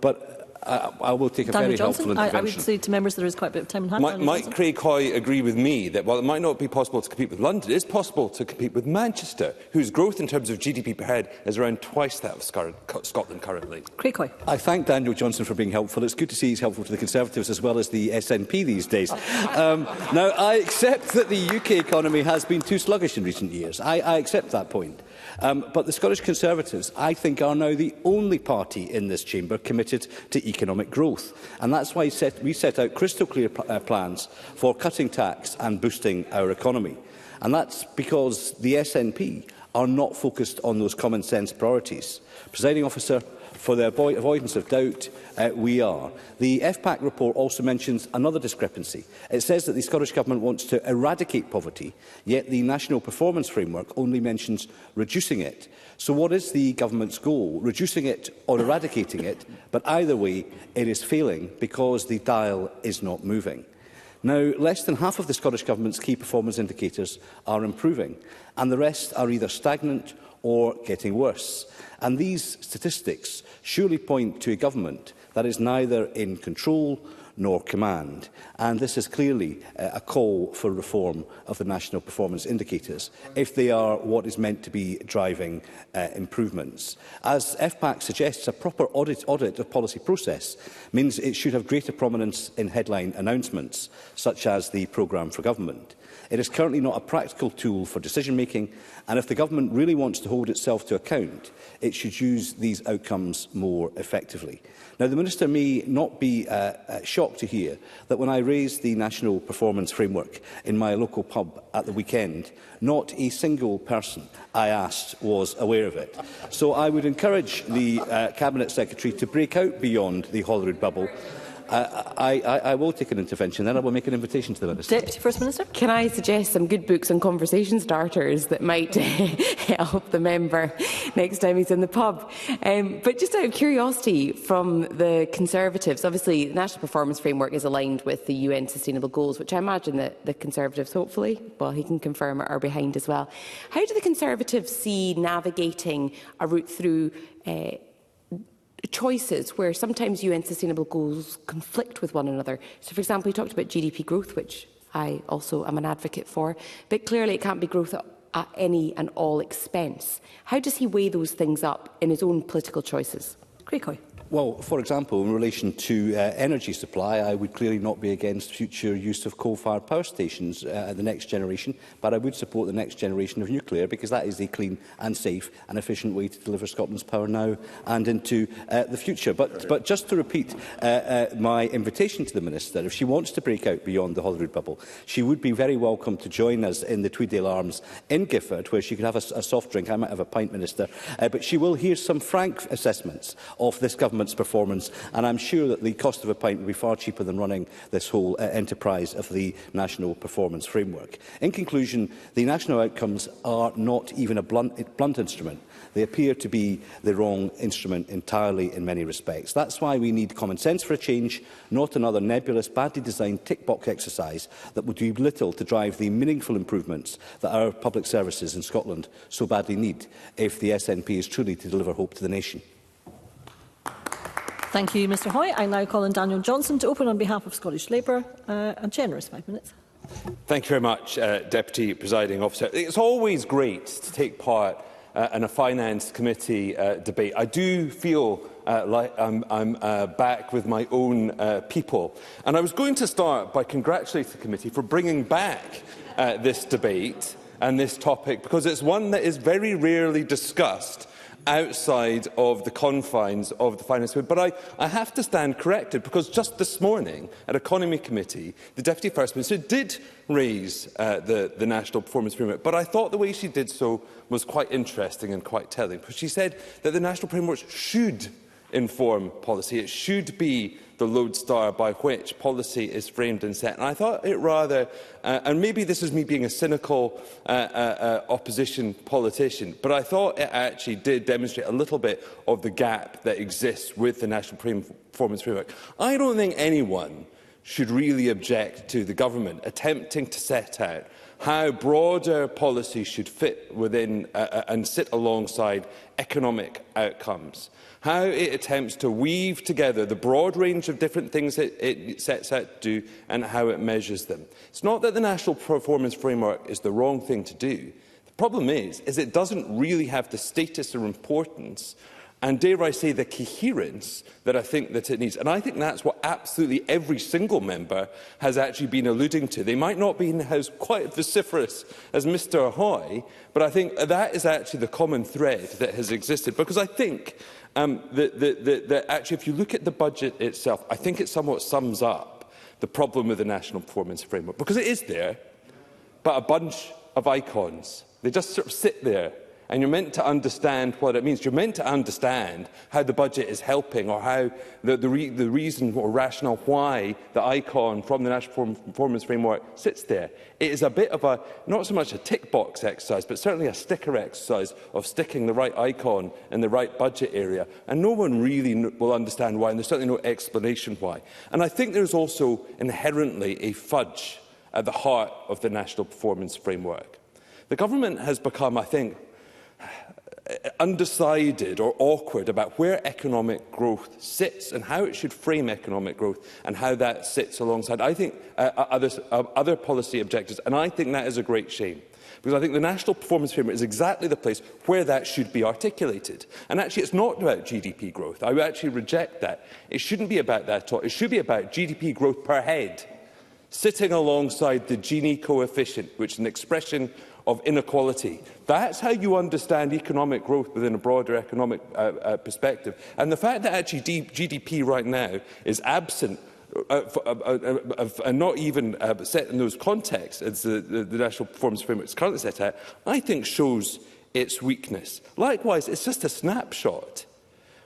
But I will take a Daniel very Johnson, helpful intervention. I would say to members there is quite a bit of time in hand. Might Craig Hoy agree with me that while it might not be possible to compete with London, it is possible to compete with Manchester, whose growth in terms of GDP per head is around twice that of Scotland currently? Craig Hoy. I thank Daniel Johnson for being helpful. It's good to see he's helpful to the Conservatives as well as the SNP these days. Now, I accept that the UK economy has been too sluggish in recent years. I accept that point. But the Scottish Conservatives, I think, are now the only party in this chamber committed to economic growth. And that's why we set out crystal clear plans for cutting tax and boosting our economy. And that's because the SNP are not focused on those common sense priorities. Presiding Officer, for the avoidance of doubt, we are. The FPAC report also mentions another discrepancy. It says that the Scottish Government wants to eradicate poverty, yet the National Performance Framework only mentions reducing it. So what is the Government's goal? Reducing it or eradicating it? But either way, it is failing because the dial is not moving. Now, less than half of the Scottish Government's key performance indicators are improving, and the rest are either stagnant or getting worse. And these statistics surely point to a government that is neither in control nor command. And this is clearly a call for reform of the national performance indicators, if they are what is meant to be driving improvements. As FPAC suggests, a proper audit of policy process means it should have greater prominence in headline announcements, such as the Programme for Government. It is currently not a practical tool for decision-making, and if the Government really wants to hold itself to account, it should use these outcomes more effectively. Now, the Minister may not be shocked to hear that when I raised the National Performance Framework in my local pub at the weekend, not a single person I asked was aware of it. So I would encourage the Cabinet Secretary to break out beyond the Holyrood bubble. I will take an intervention, then I will make an invitation to the Minister. Deputy First Minister. Can I suggest some good books and conversation starters that might help the member next time he's in the pub? But just out of curiosity from the Conservatives, obviously the National Performance Framework is aligned with the UN Sustainable Goals, which I imagine that the Conservatives, hopefully, well, he can confirm, are behind as well. How do the Conservatives see navigating a route through choices where sometimes UN sustainable goals conflict with one another? So, for example, you talked about GDP growth, which I also am an advocate for, but clearly it can't be growth at any and all expense. How does he weigh those things up in his own political choices? Craig Hoy. Well, for example, in relation to energy supply, I would clearly not be against future use of coal-fired power stations the next generation, but I would support the next generation of nuclear because that is a clean and safe and efficient way to deliver Scotland's power now and into the future. But just to repeat my invitation to the Minister, if she wants to break out beyond the Holyrood bubble, she would be very welcome to join us in the Tweeddale Arms in Gifford, where she could have a soft drink. I might have a pint, Minister, but she will hear some frank assessments of this government's performance, and I'm sure that the cost of a pint will be far cheaper than running this whole enterprise of the National Performance Framework. In conclusion, the national outcomes are not even a blunt instrument. They appear to be the wrong instrument entirely in many respects. That's why we need common sense for a change, not another nebulous, badly designed tick-box exercise that would do little to drive the meaningful improvements that our public services in Scotland so badly need if the SNP is truly to deliver hope to the nation. Thank you, Mr Hoy. I now call on Daniel Johnson to open on behalf of Scottish Labour. A generous 5 minutes. Thank you very much, Deputy Presiding Officer. It's always great to take part in a Finance Committee debate. I do feel like I'm back with my own people. And I was going to start by congratulating the committee for bringing back this debate and this topic, because it's one that is very rarely discussed outside of the confines of the Finance Committee. But I have to stand corrected, because just this morning at Economy Committee, the Deputy First Minister did raise the National Performance Framework, but I thought the way she did so was quite interesting and quite telling, because she said that the National Framework should inform policy. It should be the lodestar by which policy is framed and set. And I thought it rather, and maybe this is me being a cynical opposition politician, but I thought it actually did demonstrate a little bit of the gap that exists with the National Performance Framework. I don't think anyone should really object to the government attempting to set out how broader policy should fit within and sit alongside economic outcomes, how it attempts to weave together the broad range of different things it sets out to do and how it measures them. It's not that the National Performance Framework is the wrong thing to do. The problem is it doesn't really have the status or importance and, dare I say, the coherence that I think that it needs. And I think that's what absolutely every single member has actually been alluding to. They might not be as quite vociferous as Mr Hoy, but I think that is actually the common thread that has existed. Because I think that actually, if you look at the budget itself, I think it somewhat sums up the problem with the National Performance Framework. Because it is there, but a bunch of icons. They just sort of sit there. And you're meant to understand what it means. You're meant to understand how the budget is helping, or how the reason or rationale why the icon from the National Performance Framework sits there. It is a bit of a, not so much a tick box exercise, but certainly a sticker exercise of sticking the right icon in the right budget area. And no one really will understand why, and there's certainly no explanation why. And I think there's also inherently a fudge at the heart of the National Performance Framework. The government has become, I think, undecided or awkward about where economic growth sits and how it should frame economic growth and how that sits alongside, I think, other policy objectives. And I think that is a great shame, because I think the National Performance Framework is exactly the place where that should be articulated. And actually, it's not about GDP growth. I would actually reject that. It shouldn't be about that at all. It should be about GDP growth per head, sitting alongside the Gini coefficient, which is an expression of inequality. That's how you understand economic growth within a broader economic perspective. And the fact that actually GDP right now is absent and not even set in those contexts as the National Performance Framework is currently set out, I think shows its weakness. Likewise, it's just a snapshot.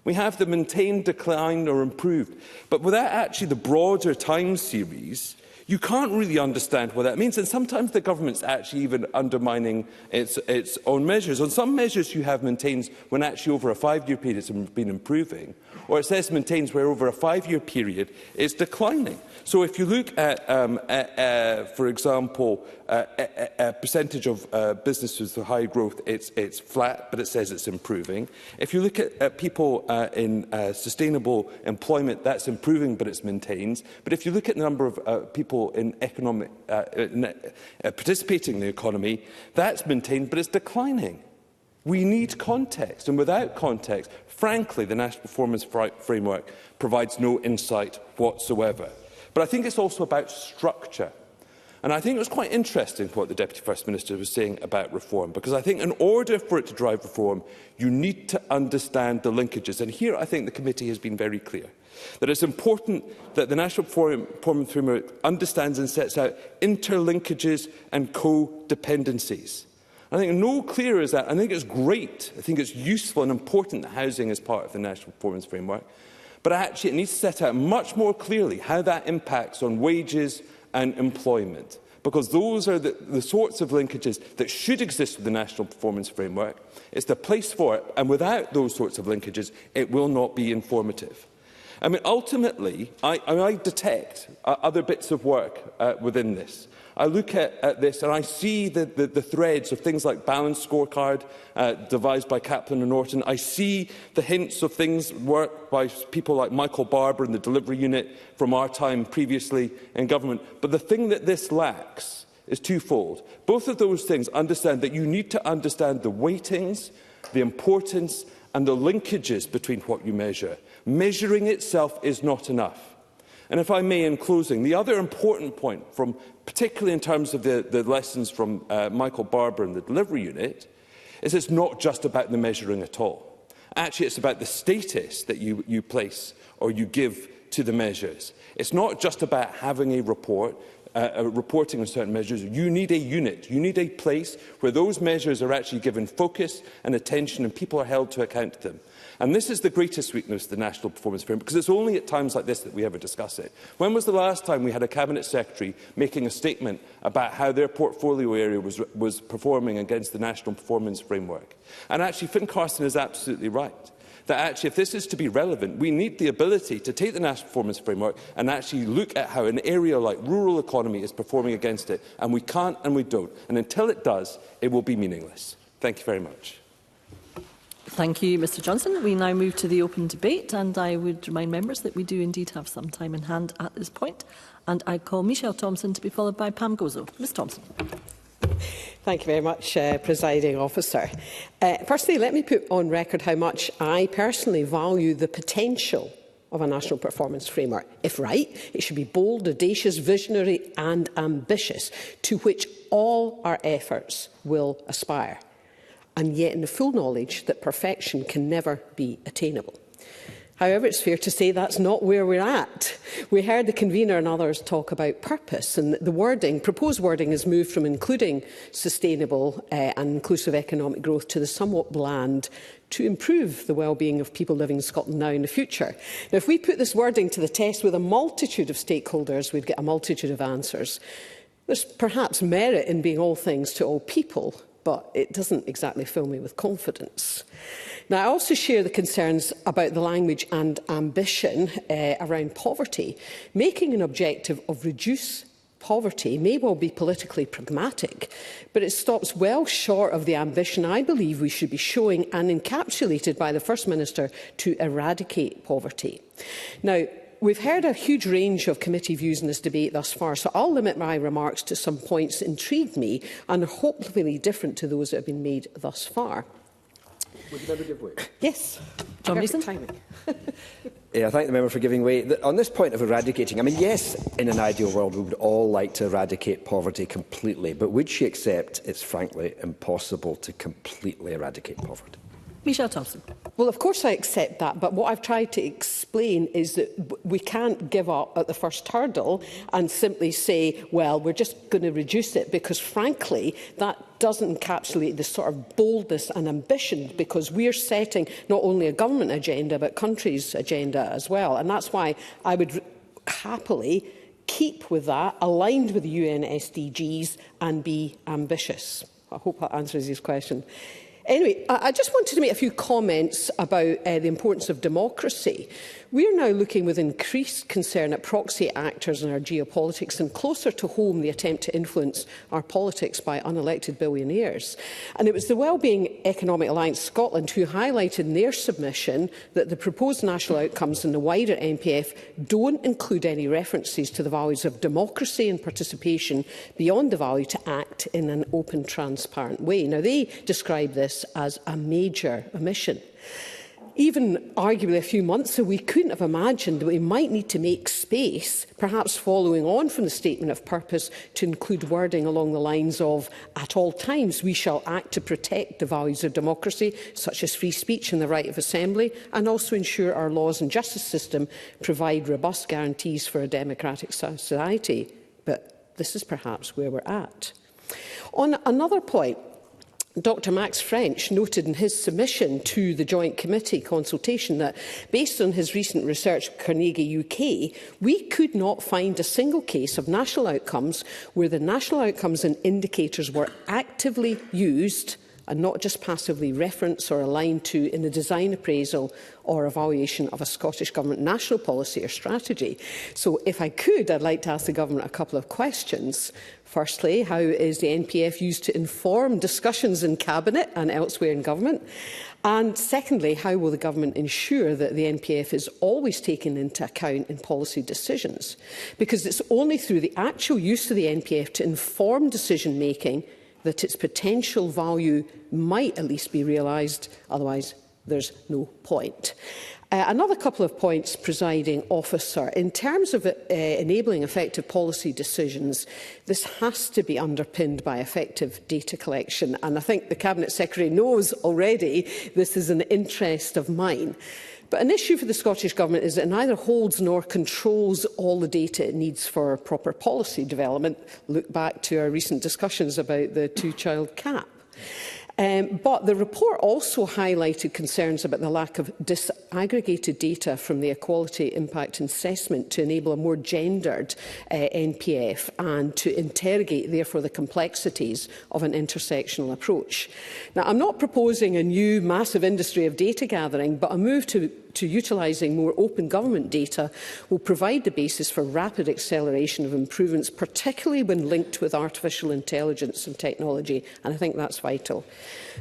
We have the maintained, decline or improved. But without actually the broader time series, you can't really understand what that means. And sometimes the government's actually even undermining its own measures. On some measures you have maintains when actually over a 5-year period it's been improving. Or it says maintains where over a 5-year period it's declining. So if you look at, for example, a percentage of businesses with high growth, it's flat, but it says it's improving. If you look at people in sustainable employment, that's improving, but it's maintains. But if you look at the number of people in economic participating in the economy, that's maintained, but it's declining. We need context, and without context, frankly, the National Performance Framework provides no insight whatsoever. But I think it's also about structure. And I think it was quite interesting what the Deputy First Minister was saying about reform, because I think in order for it to drive reform, you need to understand the linkages. And here I think the committee has been very clear that it's important that the National Performance Framework understands and sets out interlinkages and co-dependencies. I think no clearer is that. I think it's great. I think it's useful and important that housing is part of the National Performance Framework. But actually it needs to set out much more clearly how that impacts on wages and employment, because those are the sorts of linkages that should exist with the National Performance Framework. It's the place for it, and without those sorts of linkages, it will not be informative. I mean, ultimately, I detect other bits of work within this. I look at this and I see the threads of things like balanced scorecard devised by Kaplan and Norton. I see the hints of things work by people like Michael Barber in the delivery unit from our time previously in government. But the thing that this lacks is twofold. Both of those things understand that you need to understand the weightings, the importance and the linkages between what you measure. Measuring itself is not enough. And if I may, in closing, the other important point, particularly in terms of the lessons from Michael Barber and the delivery unit, is it's not just about the measuring at all. Actually, it's about the status that you place or you give to the measures. It's not just about having a report, reporting on certain measures. You need a unit. You need a place where those measures are actually given focus and attention and people are held to account to them. And this is the greatest weakness of the National Performance Framework, because it's only at times like this that we ever discuss it. When was the last time we had a Cabinet Secretary making a statement about how their portfolio area was performing against the National Performance Framework? And actually, Finn Carson is absolutely right. that actually, if this is to be relevant, we need the ability to take the National Performance Framework and actually look at how an area like rural economy is performing against it. And we can't and we don't. And until it does, it will be meaningless. Thank you very much. Thank you, Mr Johnson. We now move to the open debate, and I would remind members that we do indeed have some time in hand at this point. And I call Michelle Thompson to be followed by Pam Gozo. Ms Thompson. Thank you very much, Presiding Officer. Firstly, let me put on record how much I personally value the potential of a national performance framework. If right, it should be bold, audacious, visionary and ambitious, to which all our efforts will aspire, and yet in the full knowledge that perfection can never be attainable. However, it's fair to say that's not where we're at. We heard the convener and others talk about purpose, and the proposed wording has moved from including sustainable and inclusive economic growth to the somewhat bland to improve the well-being of people living in Scotland now and in the future. Now, if we put this wording to the test with a multitude of stakeholders, we'd get a multitude of answers. There's perhaps merit in being all things to all people, but it doesn't exactly fill me with confidence. Now, I also share the concerns about the language and ambition around poverty. Making an objective of reduce poverty may well be politically pragmatic, but it stops well short of the ambition I believe we should be showing and encapsulated by the First Minister to eradicate poverty. Now, we've heard a huge range of committee views in this debate thus far, so I'll limit my remarks to some points that intrigued me and are hopefully different to those that have been made thus far. Would the member give way? Yes. John Mason. Yeah, I thank the member for giving way. On this point of eradicating, I mean, yes, in an ideal world, we would all like to eradicate poverty completely, but would she accept it's frankly impossible to completely eradicate poverty? Michelle Thompson. Well, of course I accept that, but what I've tried to explain is that we can't give up at the first hurdle and simply say, well, we're just going to reduce it, because frankly, that doesn't encapsulate the sort of boldness and ambition, because we're setting not only a government agenda, but country's agenda as well. And that's why I would happily keep with that, aligned with the UN SDGs, and be ambitious. I hope that answers his question. Anyway, I just wanted to make a few comments about the importance of democracy. We are now looking with increased concern at proxy actors in our geopolitics, and closer to home the attempt to influence our politics by unelected billionaires. And it was the Wellbeing Economic Alliance Scotland who highlighted in their submission that the proposed national outcomes in the wider NPF don't include any references to the values of democracy and participation beyond the value to act in an open, transparent way. Now, they describe this as a major omission. Even arguably a few months ago, we couldn't have imagined that we might need to make space, perhaps following on from the statement of purpose, to include wording along the lines of, at all times we shall act to protect the values of democracy, such as free speech and the right of assembly, and also ensure our laws and justice system provide robust guarantees for a democratic society. But this is perhaps where we're at. On another point, Dr Max French noted in his submission to the Joint Committee consultation that, based on his recent research at Carnegie UK, we could not find a single case of national outcomes where the national outcomes and indicators were actively used and not just passively referenced or aligned to in the design, appraisal or evaluation of a Scottish Government national policy or strategy. So if I could, I'd like to ask the Government a couple of questions. Firstly, how is the NPF used to inform discussions in Cabinet and elsewhere in Government? And secondly, how will the Government ensure that the NPF is always taken into account in policy decisions? Because it's only through the actual use of the NPF to inform decision-making that its potential value might at least be realised, otherwise there's no point. Another couple of points, Presiding Officer. In terms of enabling effective policy decisions, this has to be underpinned by effective data collection, and I think the Cabinet Secretary knows already this is an interest of mine. But an issue for the Scottish Government is that it neither holds nor controls all the data it needs for proper policy development. Look back to our recent discussions about the two-child cap. But the report also highlighted concerns about the lack of disaggregated data from the Equality Impact Assessment to enable a more gendered NPF and to interrogate, therefore, the complexities of an intersectional approach. Now, I'm not proposing a new massive industry of data gathering, but a move to utilising more open government data will provide the basis for rapid acceleration of improvements, particularly when linked with artificial intelligence and technology, and I think that's vital.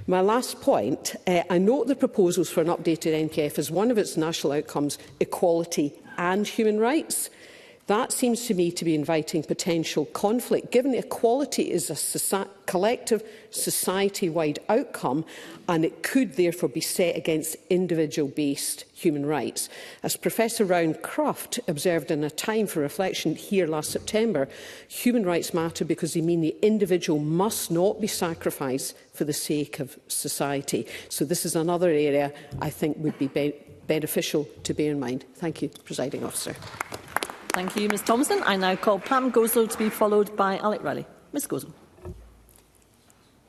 My last point, I note the proposals for an updated NPF as one of its national outcomes, equality and human rights. That seems to me to be inviting potential conflict, given that equality is a collective society-wide outcome and it could therefore be set against individual-based human rights. As Professor Round-Cruft observed in a Time for Reflection here last September, human rights matter because they mean the individual must not be sacrificed for the sake of society. So this is another area I think would be beneficial to bear in mind. Thank you, Presiding Officer. Thank you, Ms Thompson. I now call Pam Goslow to be followed by Alec Riley. Ms Goslow.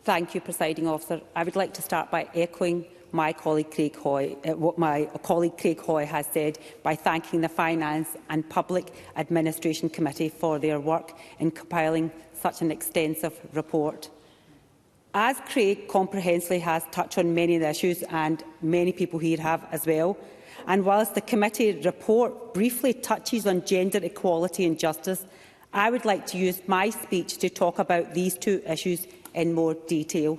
Thank you, Presiding Officer. I would like to start by echoing my colleague Craig Hoy, what my colleague Craig Hoy has said, by thanking the Finance and Public Administration Committee for their work in compiling such an extensive report. As Craig comprehensively has touched on many of the issues, and many people here have as well, and whilst the committee report briefly touches on gender equality and justice, I would like to use my speech to talk about these two issues in more detail.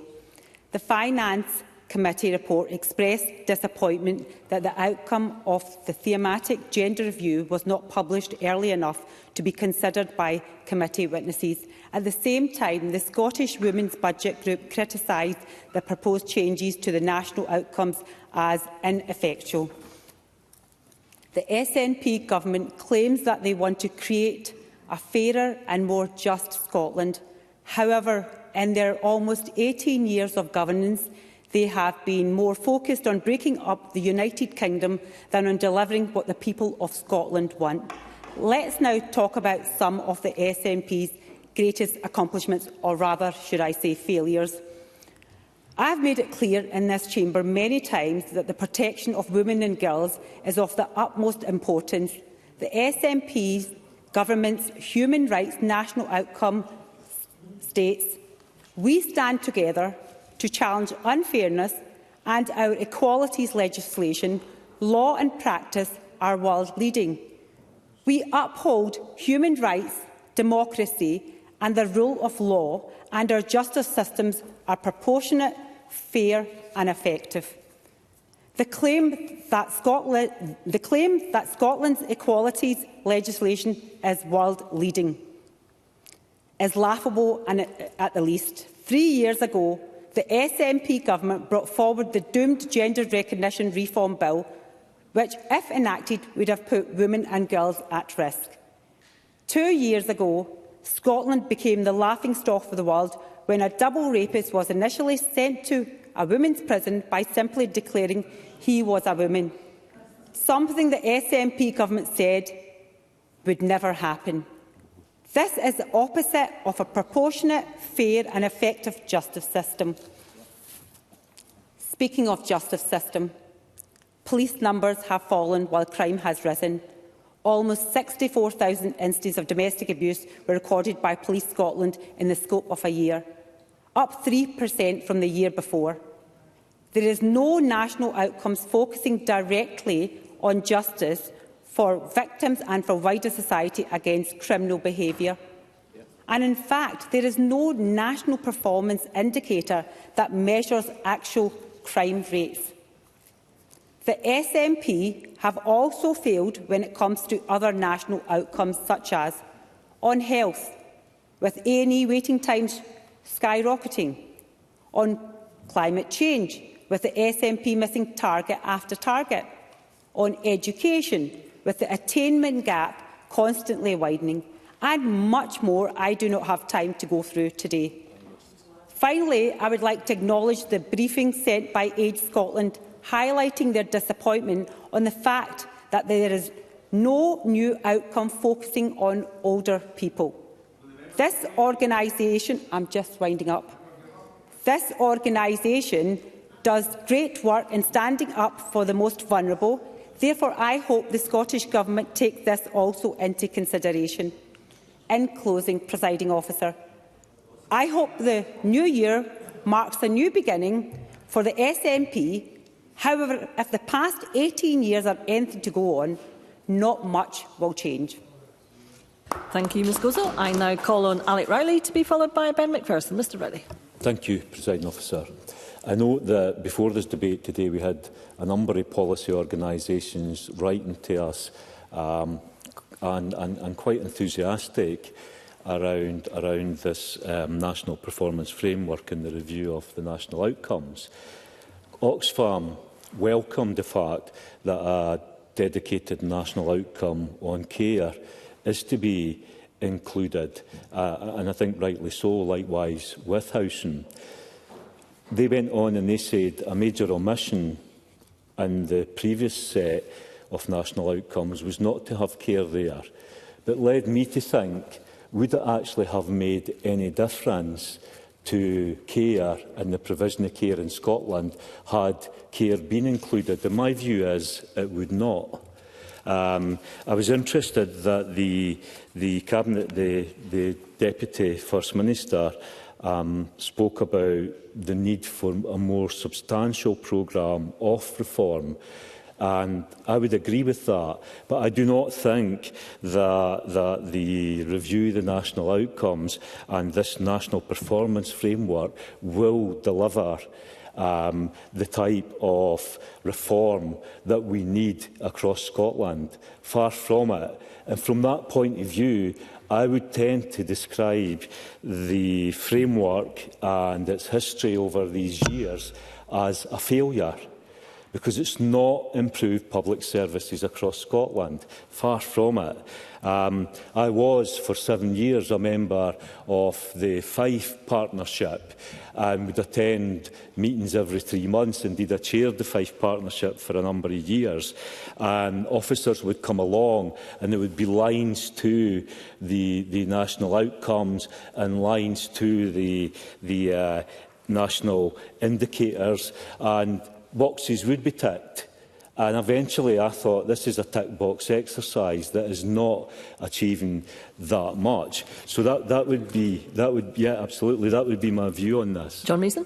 The Finance Committee report expressed disappointment that the outcome of the thematic gender review was not published early enough to be considered by committee witnesses. At the same time, the Scottish Women's Budget Group criticised the proposed changes to the national outcomes as ineffectual. The SNP government claims that they want to create a fairer and more just Scotland. However, in their almost 18 years of governance, they have been more focused on breaking up the United Kingdom than on delivering what the people of Scotland want. Let's now talk about some of the SNP's greatest accomplishments, or rather, should I say, failures. I have made it clear in this chamber many times that the protection of women and girls is of the utmost importance. The SNP government's human rights national outcome states, "We stand together to challenge unfairness, and our equalities legislation, law and practice are world-leading. We uphold human rights, democracy and the rule of law, and our justice systems are proportionate, fair and effective." The claim that Scotland's equalities legislation is world-leading is laughable and at the least. 3 years ago, the SNP government brought forward the doomed Gender Recognition Reform Bill, which, if enacted, would have put women and girls at risk. 2 years ago, Scotland became the laughingstock of the world when a double rapist was initially sent to a women's prison by simply declaring he was a woman, something the SNP government said would never happen. This is the opposite of a proportionate, fair and effective justice system. Speaking of justice system, police numbers have fallen while crime has risen. Almost 64,000 instances of domestic abuse were recorded by Police Scotland in the scope of a year, up 3% from the year before. There is no national outcomes focusing directly on justice for victims and for wider society against criminal behaviour. And in fact, there is no national performance indicator that measures actual crime rates. The SNP have also failed when it comes to other national outcomes, such as on health, with A&E waiting times skyrocketing, on climate change, with the SNP missing target after target, on education, with the attainment gap constantly widening, and much more I do not have time to go through today. Finally, I would like to acknowledge the briefing sent by Age Scotland, highlighting their disappointment on the fact that there is no new outcome focusing on older people. This organisation, I'm just winding up. This organisation does great work in standing up for the most vulnerable. Therefore, I hope the Scottish Government takes this also into consideration. In closing, Presiding Officer, I hope the new year marks a new beginning for the SNP. However, if the past 18 years are anything to go on, not much will change. Thank you, Ms Gozo. I now call on Alec Riley to be followed by Ben McPherson. Mr Riley. Thank you, Presiding Officer. I know that before this debate today we had a number of policy organisations writing to us and quite enthusiastic around this national performance framework and the review of the national outcomes. Oxfam welcomed the fact that a dedicated national outcome on care is to be included, and I think rightly so, likewise with housing. They went on and they said a major omission in the previous set of national outcomes was not to have care there, but led me to think, would it actually have made any difference to care and the provision of care in Scotland had care been included? And my view is it would not. I was interested that the Cabinet, the Deputy First Minister, spoke about the need for a more substantial programme of reform. And I would agree with that, but I do not think that the review of the national outcomes and this national performance framework will deliver the type of reform that we need across Scotland. Far from it. And from that point of view, I would tend to describe the framework and its history over these years as a failure, because it's not improved public services across Scotland. Far from it. I was, for 7 years, a member of the Fife Partnership and would attend meetings every 3 months. Indeed, I chaired the Fife Partnership for a number of years. And officers would come along and there would be lines to the national outcomes and lines to the national indicators, and boxes would be ticked. And eventually I thought this is a tick box exercise that is not achieving that much. So that would be absolutely, that would be my view on this. John Mason.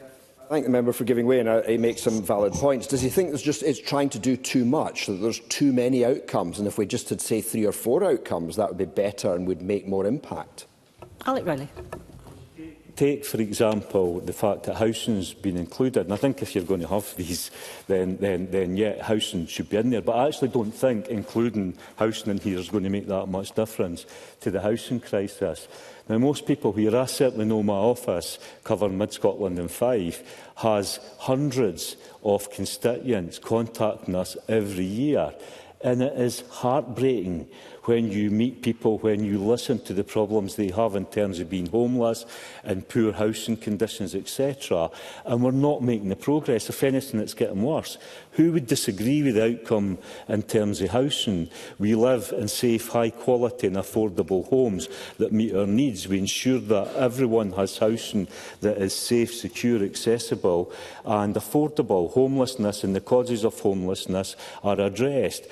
I thank the member for giving way, and he makes some valid points. Does he think it's trying to do too much, that there's too many outcomes, and if we just had, say, 3 or 4 outcomes, that would be better and would make more impact? Alec Riley. Take, for example, the fact that housing's been included, and I think if you're going to have these, then yeah, housing should be in there. But I actually don't think including housing in here is going to make that much difference to the housing crisis. Now, most people here, I certainly know my office, covering Mid-Scotland and Fife, has hundreds of constituents contacting us every year. And it is heartbreaking when you meet people, when you listen to the problems they have in terms of being homeless and poor housing conditions, etc. And we're not making the progress. If anything, it's getting worse. Who would disagree with the outcome in terms of housing? We live in safe, high-quality and affordable homes that meet our needs. We ensure that everyone has housing that is safe, secure, accessible and affordable. Homelessness and the causes of homelessness are addressed.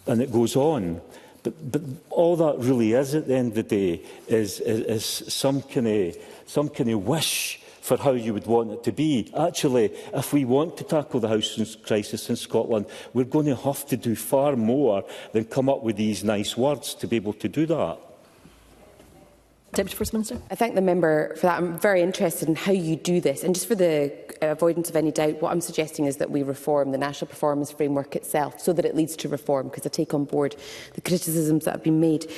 And it goes on. But all that really is at the end of the day is some kind of wish for how you would want it to be. Actually, if we want to tackle the housing crisis in Scotland, we're going to have to do far more than come up with these nice words to be able to do that. Deputy First Minister. I thank the member for that. I'm very interested in how you do this. And just for the avoidance of any doubt, what I'm suggesting is that we reform the National Performance Framework itself so that it leads to reform, because I take on board the criticisms that have been made.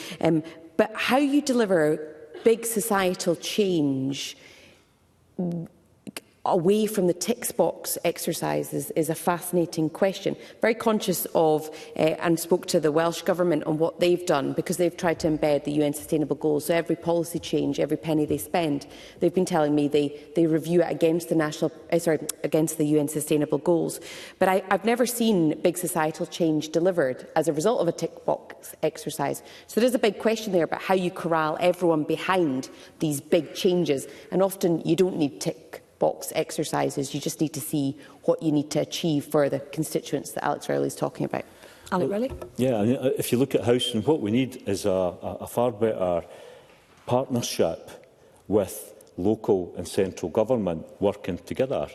But how you deliver big societal change away from the tick box exercise is a fascinating question. Very conscious of and spoke to the Welsh Government on what they've done, because they've tried to embed the UN Sustainable Goals. So every policy change, every penny they spend, they've been telling me they review it against the against the UN Sustainable Goals. But I've never seen big societal change delivered as a result of a tick box exercise. So there's a big question there about how you corral everyone behind these big changes. And often you don't need tick box exercises, you just need to see what you need to achieve for the constituents that Alex Rowley is talking about. Alec Rowley? Yeah, and if you look at housing, what we need is a far better partnership with local and central government working together.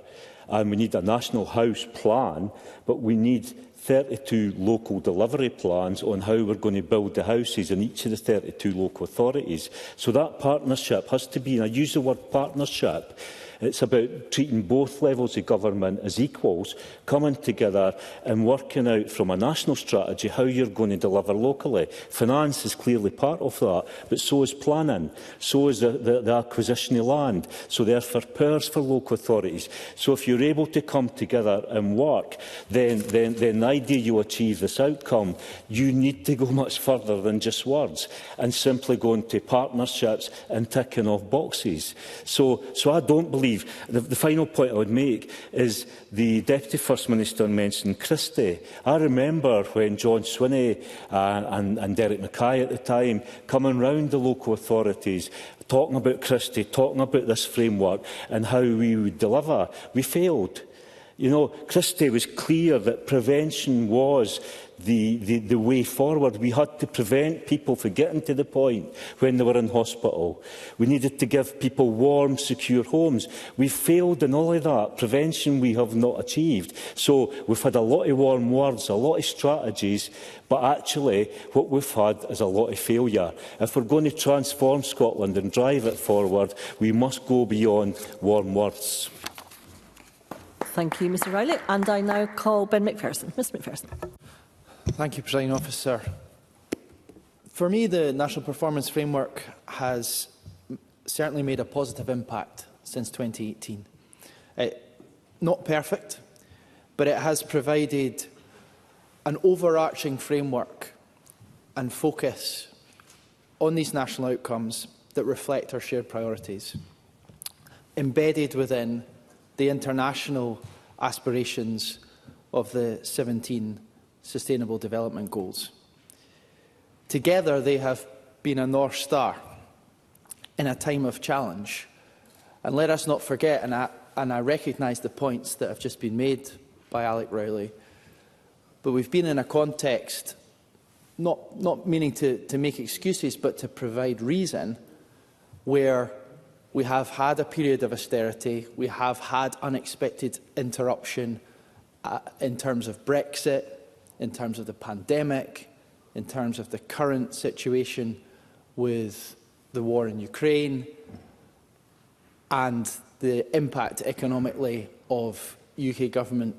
And we need a national house plan, but we need 32 local delivery plans on how we're going to build the houses in each of the 32 local authorities. So that partnership has to be, and I use the word partnership, it's about treating both levels of government as equals, coming together and working out from a national strategy how you're going to deliver locally. Finance is clearly part of that, but so is planning, so is the acquisition of land, so therefore powers for local authorities. So if you're able to come together and work, then the idea you achieve this outcome, you need to go much further than just words and simply go into partnerships and ticking off boxes. So I don't believe. The final point I would make is the Deputy First Minister mentioned Christie. I remember when John Swinney and Derek Mackay at the time coming round the local authorities, talking about Christie, talking about this framework and how we would deliver. We failed. You know, Christie was clear that prevention was the way forward. We had to prevent people from getting to the point when they were in hospital. We needed to give people warm, secure homes. We failed in all of that. Prevention we have not achieved. So we've had a lot of warm words, a lot of strategies, but actually what we've had is a lot of failure. If we're going to transform Scotland and drive it forward, we must go beyond warm words. Thank you, Mr Riley. And I now call Ben McPherson. Mr McPherson. Thank you, Presiding Officer. For me, the National Performance Framework has certainly made a positive impact since 2018. Not perfect, but it has provided an overarching framework and focus on these national outcomes that reflect our shared priorities, embedded within the international aspirations of the 17 Sustainable Development Goals. Together, they have been a North Star in a time of challenge. And let us not forget, and I recognise the points that have just been made by Alec Rowley, but we've been in a context, not meaning to make excuses, but to provide reason, where we have had a period of austerity, we have had unexpected interruption in terms of Brexit, in terms of the pandemic, in terms of the current situation with the war in Ukraine, and the impact economically of UK government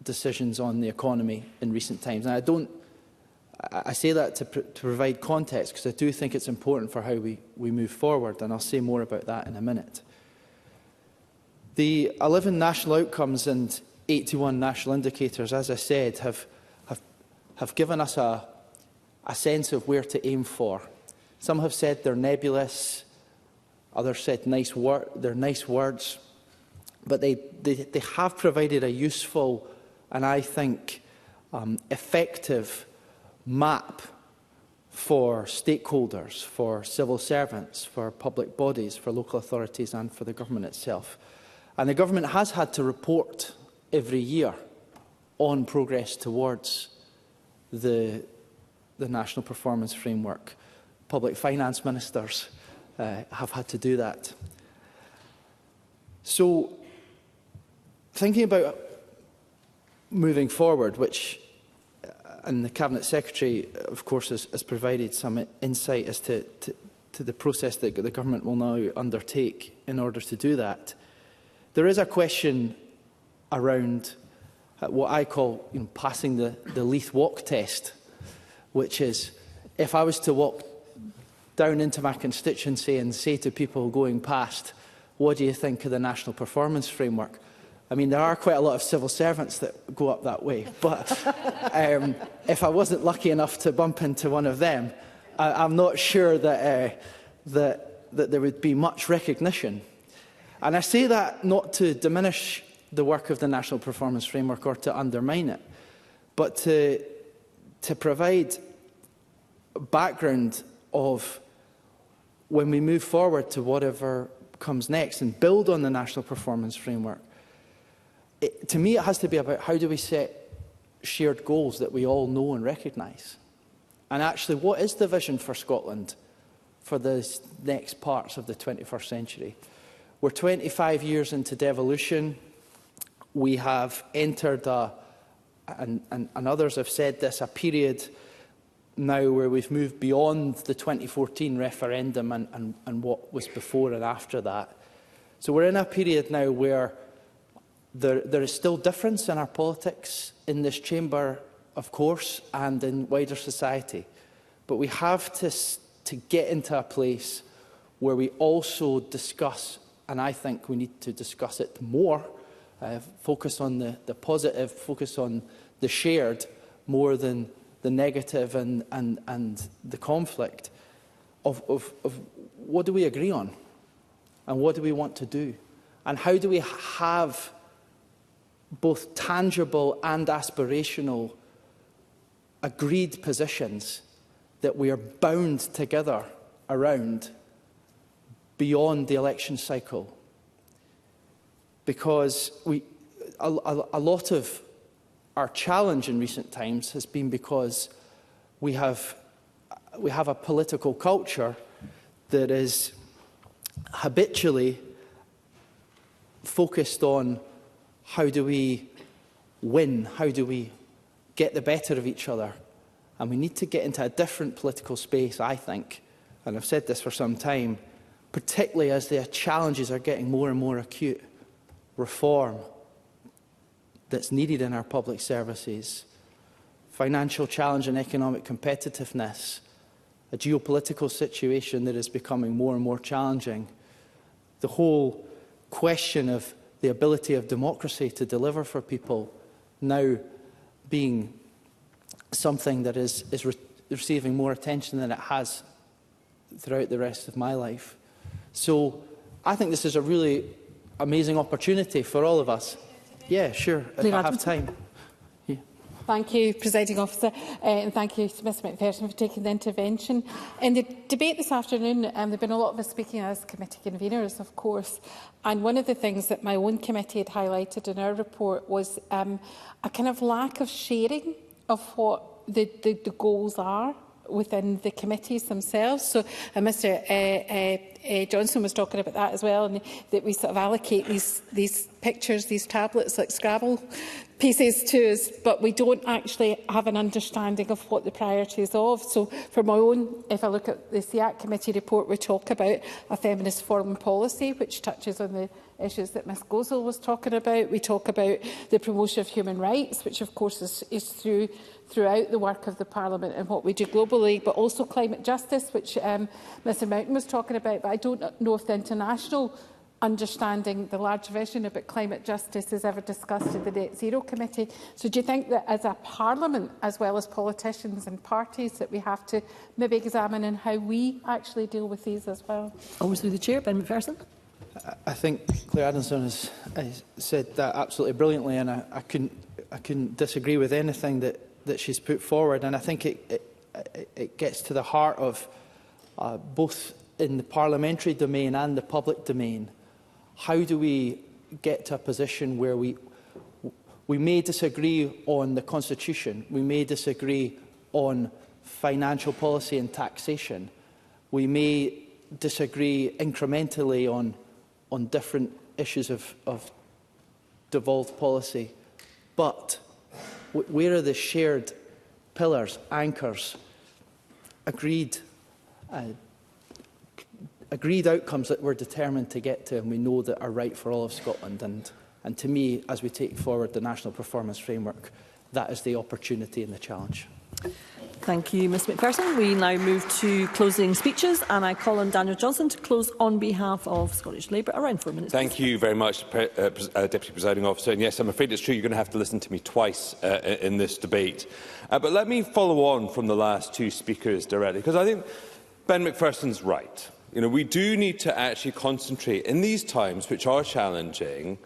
decisions on the economy in recent times. And I say that to provide context, because I do think it's important for how we move forward, and I'll say more about that in a minute. The 11 national outcomes and 81 national indicators, as I said, have given us a sense of where to aim for. Some have said they're nebulous, others said they're nice words, but they have provided a useful and, I think, effective map for stakeholders, for civil servants, for public bodies, for local authorities and for the government itself. And the government has had to report every year on progress towards the National Performance Framework. Public finance ministers have had to do that. So, thinking about moving forward, which and the Cabinet Secretary, of course, has provided some insight as to the process that the Government will now undertake in order to do that. There is a question around what I call passing the Leith Walk test, which is, if I was to walk down into my constituency and say to people going past, what do you think of the National Performance Framework? I mean, there are quite a lot of civil servants that go up that way, but if I wasn't lucky enough to bump into one of them, I'm not sure that, that there would be much recognition. And I say that not to diminish the work of the National Performance Framework or to undermine it, but to provide background of when we move forward to whatever comes next and build on the National Performance Framework. To me, it has to be about how do we set shared goals that we all know and recognise. And actually, what is the vision for Scotland for the next parts of the 21st century? We're 25 years into devolution. We have entered, and others have said this, a period now where we've moved beyond the 2014 referendum and what was before and after that. So we're in a period now where there is still difference in our politics in this chamber, of course, and in wider society. But we have to get into a place where we also discuss, and I think we need to discuss it more, focus on the positive, focus on the shared more than the negative and the conflict of what do we agree on and what do we want to do and how do we have both tangible and aspirational agreed positions that we are bound together around beyond the election cycle. Because a lot of our challenge in recent times has been because we have a political culture that is habitually focused on how do we win, how do we get the better of each other. And we need to get into a different political space, I think, and I've said this for some time, particularly as the challenges are getting more and more acute. Reform that's needed in our public services, financial challenge and economic competitiveness, a geopolitical situation that is becoming more and more challenging, the whole question of the ability of democracy to deliver for people now being something that is receiving more attention than it has throughout the rest of my life. So I think this is a really amazing opportunity for all of us. Yeah, sure, if I have time. Yeah. Thank you, Presiding Officer, and thank you to Ms McPherson for taking the intervention. In the debate this afternoon, there have been a lot of us speaking as committee conveners, of course, and one of the things that my own committee had highlighted in our report was a kind of lack of sharing of what the goals are within the committees themselves. So Mr Johnson was talking about that as well, and that we sort of allocate these pictures, these tablets like Scrabble pieces to us, but we don't actually have an understanding of what the priorities of. So for my own, if I look at the SEAC committee report, we talk about a feminist foreign policy, which touches on the issues that Ms Gozal was talking about. We talk about the promotion of human rights, which of course is throughout the work of the Parliament and what we do globally, but also climate justice, which Mr Mountain was talking about. But I don't know if the international understanding, the large vision about climate justice is ever discussed in the Net Zero Committee. So do you think that as a Parliament, as well as politicians and parties, that we have to maybe examine in how we actually deal with these as well? Always through the Chair, Ben McPherson. I think Claire Adamson has said that absolutely brilliantly, and I couldn't disagree with anything that she's put forward. And I think it gets to the heart of both in the parliamentary domain and the public domain. How do we get to a position where we may disagree on the Constitution, we may disagree on financial policy and taxation, we may disagree incrementally on different issues of devolved policy, but where are the shared pillars, anchors, agreed outcomes that we're determined to get to and we know that are right for all of Scotland? And to me, as we take forward the National Performance Framework, that is the opportunity and the challenge. Thank you, Ms McPherson. We now move to closing speeches, and I call on Daniel Johnson to close on behalf of Scottish Labour. Around 4 minutes. Thank you very much, Deputy Presiding Officer. And yes, I'm afraid it's true you're going to have to listen to me twice in this debate. But let me follow on from the last two speakers directly, because I think Ben McPherson's right. You know, we do need to actually concentrate in these times, which are challenging,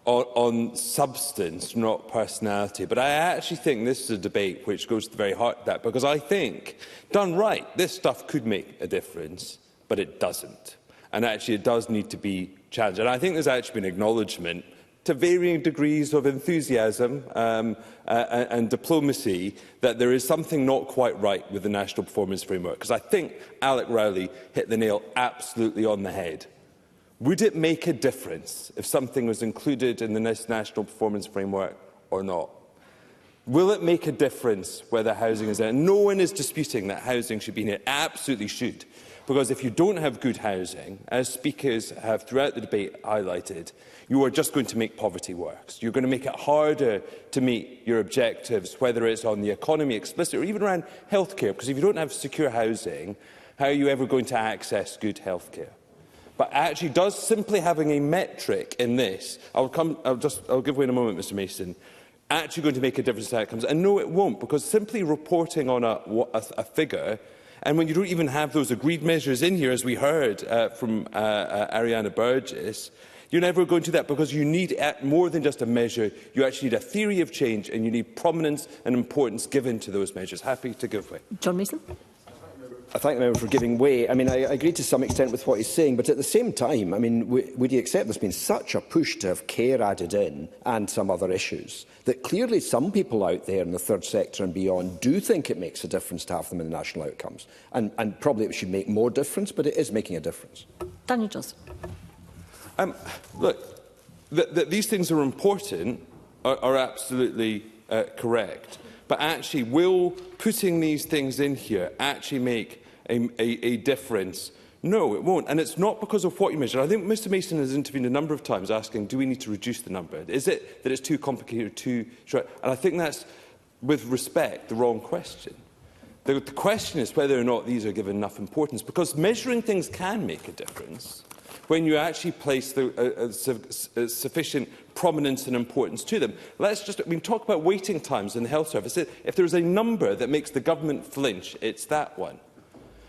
on substance, not personality. But I actually think this is a debate which goes to the very heart of that, because I think, done right, this stuff could make a difference, but it doesn't. And actually it does need to be challenged. And I think there's actually been acknowledgement to varying degrees of enthusiasm and diplomacy that there is something not quite right with the National Performance Framework. Because I think Alec Rowley hit the nail absolutely on the head. Would it make a difference if something was included in the National Performance Framework or not? Will it make a difference whether housing is there? No one is disputing that housing should be in it. It absolutely should. Because if you don't have good housing, as speakers have throughout the debate highlighted, you are just going to make poverty worse. You're going to make it harder to meet your objectives, whether it's on the economy explicit or even around healthcare. Because if you don't have secure housing, how are you ever going to access good healthcare? But actually, does simply having a metric in this, I'll give way in a moment, Mr Mason, actually going to make a difference to outcomes? And no, it won't, because simply reporting on a figure, and when you don't even have those agreed measures in here, as we heard from Ariana Burgess, you're never going to do that, because you need more than just a measure. You actually need a theory of change, and you need prominence and importance given to those measures. Happy to give way. John Mason. I thank the member for giving way. I mean, I agree to some extent with what he's saying, but at the same time, I mean, would you accept there's been such a push to have care added in and some other issues that clearly some people out there in the third sector and beyond do think it makes a difference to have them in the national outcomes. And probably it should make more difference, but it is making a difference. Daniel Johnson. Look, these things are important, are absolutely correct. But actually, will putting these things in here actually make a difference? No, it won't. And it's not because of what you measure. I think Mr Mason has intervened a number of times asking, do we need to reduce the number? Is it that it's too complicated, too short? And I think that's, with respect, the wrong question. The question is whether or not these are given enough importance, because measuring things can make a difference when you actually place sufficient prominence and importance to them. Let's just talk about waiting times in the health service. If there is a number that makes the government flinch, it's that one.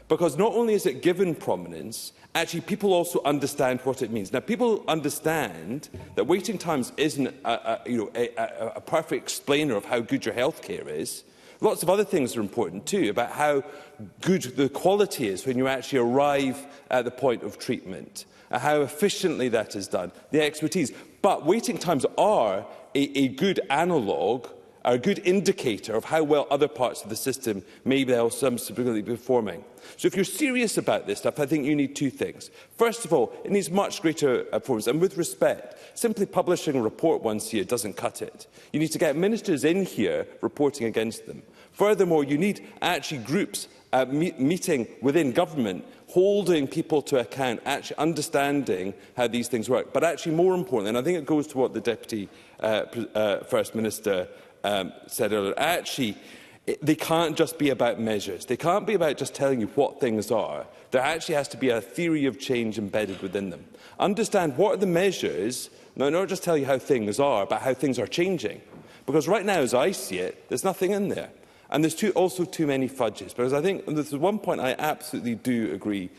Because not only is it given prominence, actually people also understand what it means. Now, people understand that waiting times isn't a perfect explainer of how good your healthcare is. Lots of other things are important too, about how good the quality is when you actually arrive at the point of treatment, how efficiently that is done, the expertise. But waiting times are a good analogue, a good indicator of how well other parts of the system may be subsequently performing. So if you're serious about this stuff, I think you need two things. First of all, it needs much greater performance. And with respect, simply publishing a report once a year doesn't cut it. You need to get ministers in here reporting against them. Furthermore, you need actually groups meeting within government, holding people to account, actually understanding how these things work. But actually, more importantly, and I think it goes to what the Deputy First Minister said earlier, actually, they can't just be about measures. They can't be about just telling you what things are. There actually has to be a theory of change embedded within them. Understand what are the measures, not just tell you how things are, but how things are changing. Because right now, as I see it, there's nothing in there. And there's also too many fudges. Because I think there's one point I absolutely do agree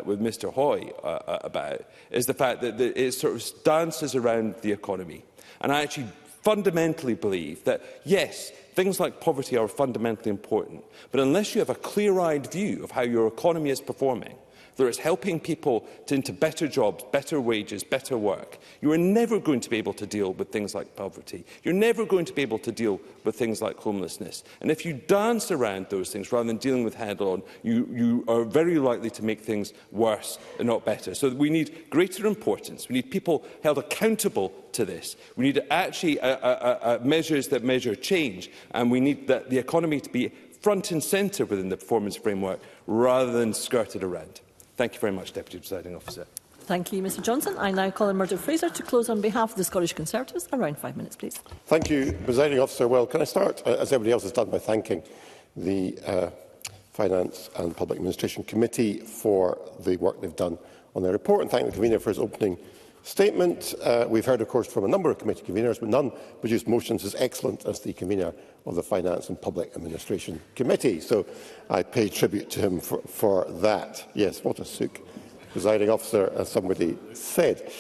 with Mr Hoy about, is the fact that it sort of dances around the economy. And I actually fundamentally believe that, yes, things like poverty are fundamentally important, but unless you have a clear-eyed view of how your economy is performing, whether it's helping people into better jobs, better wages, better work, you are never going to be able to deal with things like poverty. You're never going to be able to deal with things like homelessness. And if you dance around those things rather than dealing with head-on, you are very likely to make things worse and not better. So we need greater importance. We need people held accountable to this. We need actually measures that measure change, and we need the economy to be front and centre within the performance framework rather than skirted around. Thank you very much, Deputy Presiding Officer. Thank you, Mr Johnson. I now call on Murdo Fraser to close on behalf of the Scottish Conservatives. Around 5 minutes, please. Thank you, Presiding Officer. Well, can I start, as everybody else has done, by thanking the Finance and Public Administration Committee for the work they've done on their report, and thank the convener for his opening statement. We've heard, of course, from a number of committee conveners, but none produced motions as excellent as the convener of the Finance and Public Administration Committee. So I pay tribute to him for that. Yes, what a sook, presiding officer, as somebody said.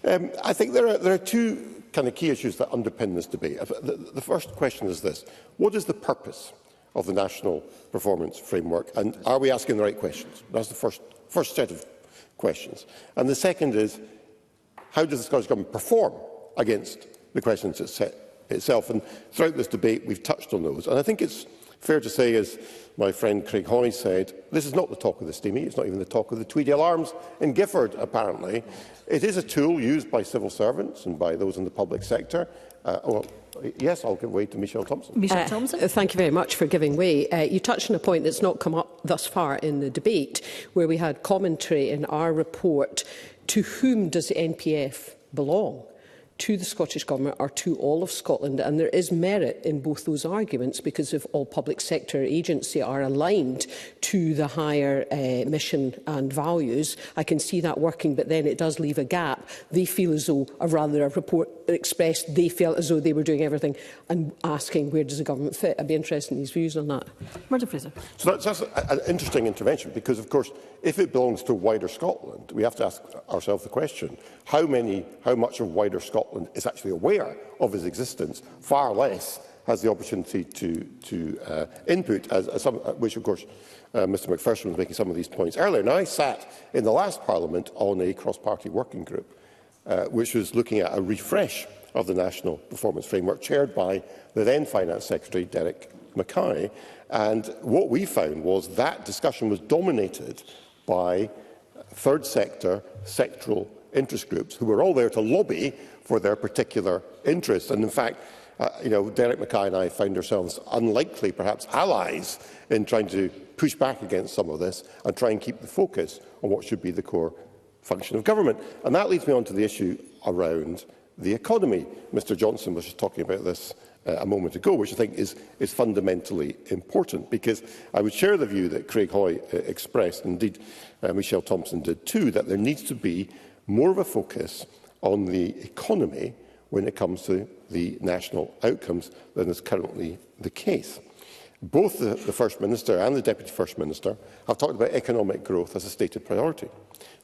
I think there are two kind of key issues that underpin this debate. The first question is this: what is the purpose of the National Performance Framework, and are we asking the right questions? That's the first set of questions. And the second is, how does the Scottish Government perform against the questions it set itself? And throughout this debate, we've touched on those. And I think it's fair to say, as my friend Craig Hoy said, this is not the talk of the Steamie. It's not even the talk of the Tweedy Alarms in Gifford, apparently. It is a tool used by civil servants and by those in the public sector. Yes, I'll give way to Michelle Thompson. Michelle Thompson. Thank you very much for giving way. You touched on a point that's not come up thus far in the debate, where we had commentary in our report. To whom does the NPF belong? To the Scottish Government or to all of Scotland? And there is merit in both those arguments, because if all public sector agencies are aligned to the higher mission and values, I can see that working, but then it does leave a gap. They feel as though, or rather a report expressed, they felt as though they were doing everything, and asking where does the government fit. I'd be interested in his views on that. Murdo Fraser. So that's an interesting intervention, because, of course, if it belongs to wider Scotland, we have to ask ourselves the question, how much of wider Scotland is actually aware of his existence? Far less has the opportunity to input, which, of course, Mr Macpherson was making some of these points earlier. Now, I sat in the last Parliament on a cross-party working group, which was looking at a refresh of the National Performance Framework, chaired by the then Finance Secretary, Derek Mackay. And what we found was that discussion was dominated by third sector, sectoral interest groups, who were all there to lobby for their particular interests. And in fact, Derek Mackay and I found ourselves unlikely, perhaps, allies in trying to push back against some of this and try and keep the focus on what should be the core function of government. And that leads me on to the issue around the economy. Mr Johnson was just talking about this a moment ago, which I think is fundamentally important, because I would share the view that Craig Hoy expressed, indeed Michelle Thompson did too, that there needs to be more of a focus on the economy when it comes to the national outcomes than is currently the case. Both the First Minister and the Deputy First Minister have talked about economic growth as a stated priority.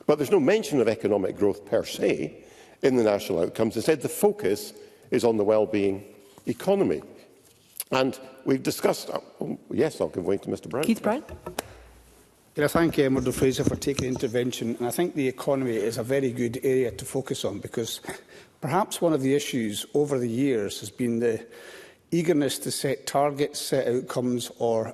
But there's no mention of economic growth per se in the national outcomes. Instead, the focus is on the well-being economy. And we've discussed... yes, I'll give way to Mr Brown. Keith Brown. I thank Murdo Fraser for taking intervention, and I think the economy is a very good area to focus on, because perhaps one of the issues over the years has been the eagerness to set targets, set outcomes or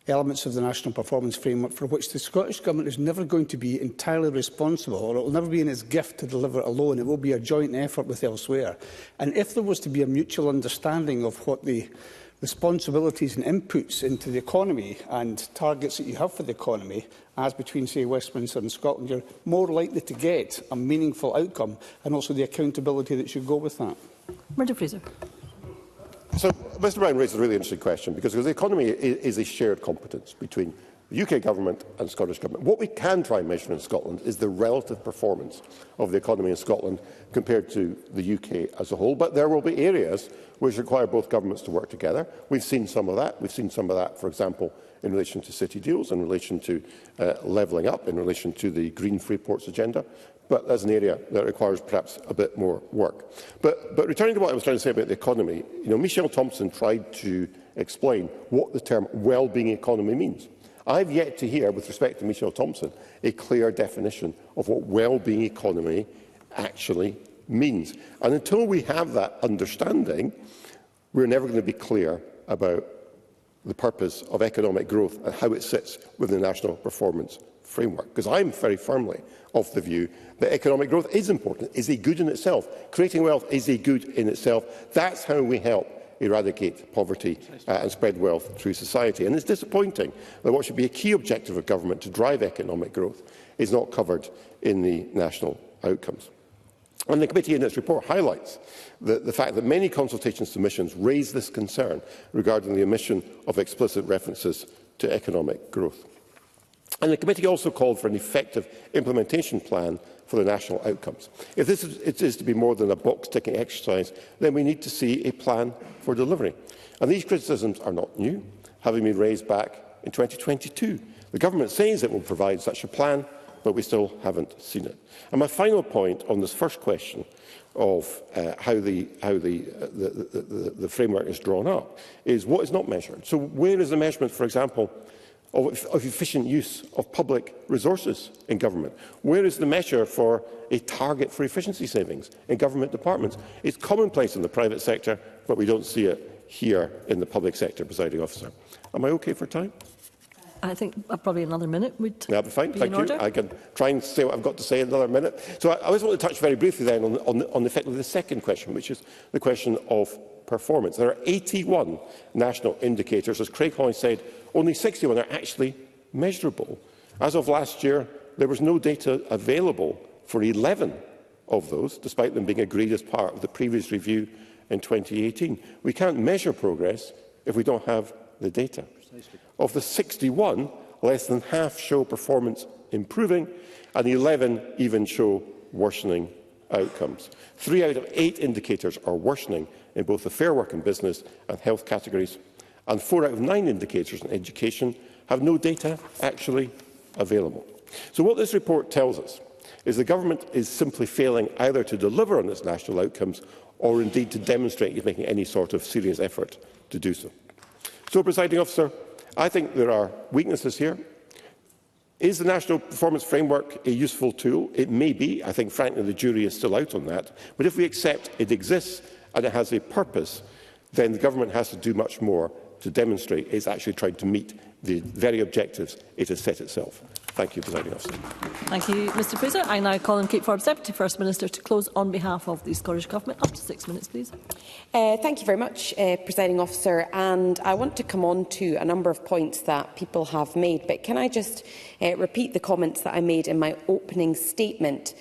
elements of the National Performance Framework for which the Scottish Government is never going to be entirely responsible, or it will never be in its gift to deliver alone. It will be a joint effort with elsewhere. And if there was to be a mutual understanding of what the responsibilities and inputs into the economy and targets that you have for the economy, as between, say, Westminster and Scotland, you're more likely to get a meaningful outcome, and also the accountability that should go with that. Murdo Fraser. So Mr Brown raised a really interesting question, because the economy is a shared competence between the UK Government and Scottish Government. What we can try and measure in Scotland is the relative performance of the economy in Scotland compared to the UK as a whole. But there will be areas which require both governments to work together. We've seen some of that. We've seen some of that, for example, in relation to city deals, in relation to levelling up, in relation to the Green Free Ports agenda. But that's an area that requires perhaps a bit more work. But returning to what I was trying to say about the economy, Michelle Thompson tried to explain what the term well-being economy means. I've yet to hear, with respect to Michelle Thompson, a clear definition of what well-being economy actually means. And until we have that understanding, we're never going to be clear about the purpose of economic growth and how it sits within the National Performance Framework. Because I'm very firmly of the view that economic growth is important, is a good in itself. Creating wealth is a good in itself. That's how we help eradicate poverty and spread wealth through society. And it's disappointing that what should be a key objective of government to drive economic growth is not covered in the national outcomes. And the committee in its report highlights the fact that many consultation submissions raise this concern regarding the omission of explicit references to economic growth. And the committee also called for an effective implementation plan for the national outcomes. If this is to be more than a box-ticking exercise, then we need to see a plan for delivery. And these criticisms are not new, having been raised back in 2022. The government says it will provide such a plan, but we still haven't seen it. And my final point on this first question of how the framework is drawn up is what is not measured. So where is the measurement, for example, of efficient use of public resources in government? Where is the measure for a target for efficiency savings in government departments? It's commonplace in the private sector, but we don't see it here in the public sector, Presiding Officer. Am I okay for time? I think probably another minute would be fine. be Thank in order. you. I can try and say what I've got to say in another minute. So I just want to touch very briefly then on effectively the second question, which is the question of performance. There are 81 national indicators. As Craig Hoy said, only 61 are actually measurable. As of last year, there was no data available for 11 of those, despite them being agreed as part of the previous review in 2018. We can't measure progress if we don't have the data. Precisely. Of the 61, less than half show performance improving, and 11 even show worsening outcomes. 3 out of 8 indicators are worsening in both the Fair Work and Business and Health categories, and 4 out of 9 indicators in education have no data actually available. So what this report tells us is the government is simply failing either to deliver on its national outcomes or indeed to demonstrate it's making any sort of serious effort to do so. So, Presiding Officer, I think there are weaknesses here. Is the National Performance Framework a useful tool? It may be. I think, frankly, the jury is still out on that. But if we accept it exists and it has a purpose, then the government has to do much more to demonstrate it's actually trying to meet the very objectives it has set itself. Thank you, Presiding Officer. Thank you, Mr Fraser. I now call on Kate Forbes, Deputy First Minister, to close on behalf of the Scottish Government. Up to 6 minutes, please. Thank you very much, Presiding Officer. And I want to come on to a number of points that people have made. But can I just repeat the comments that I made in my opening statement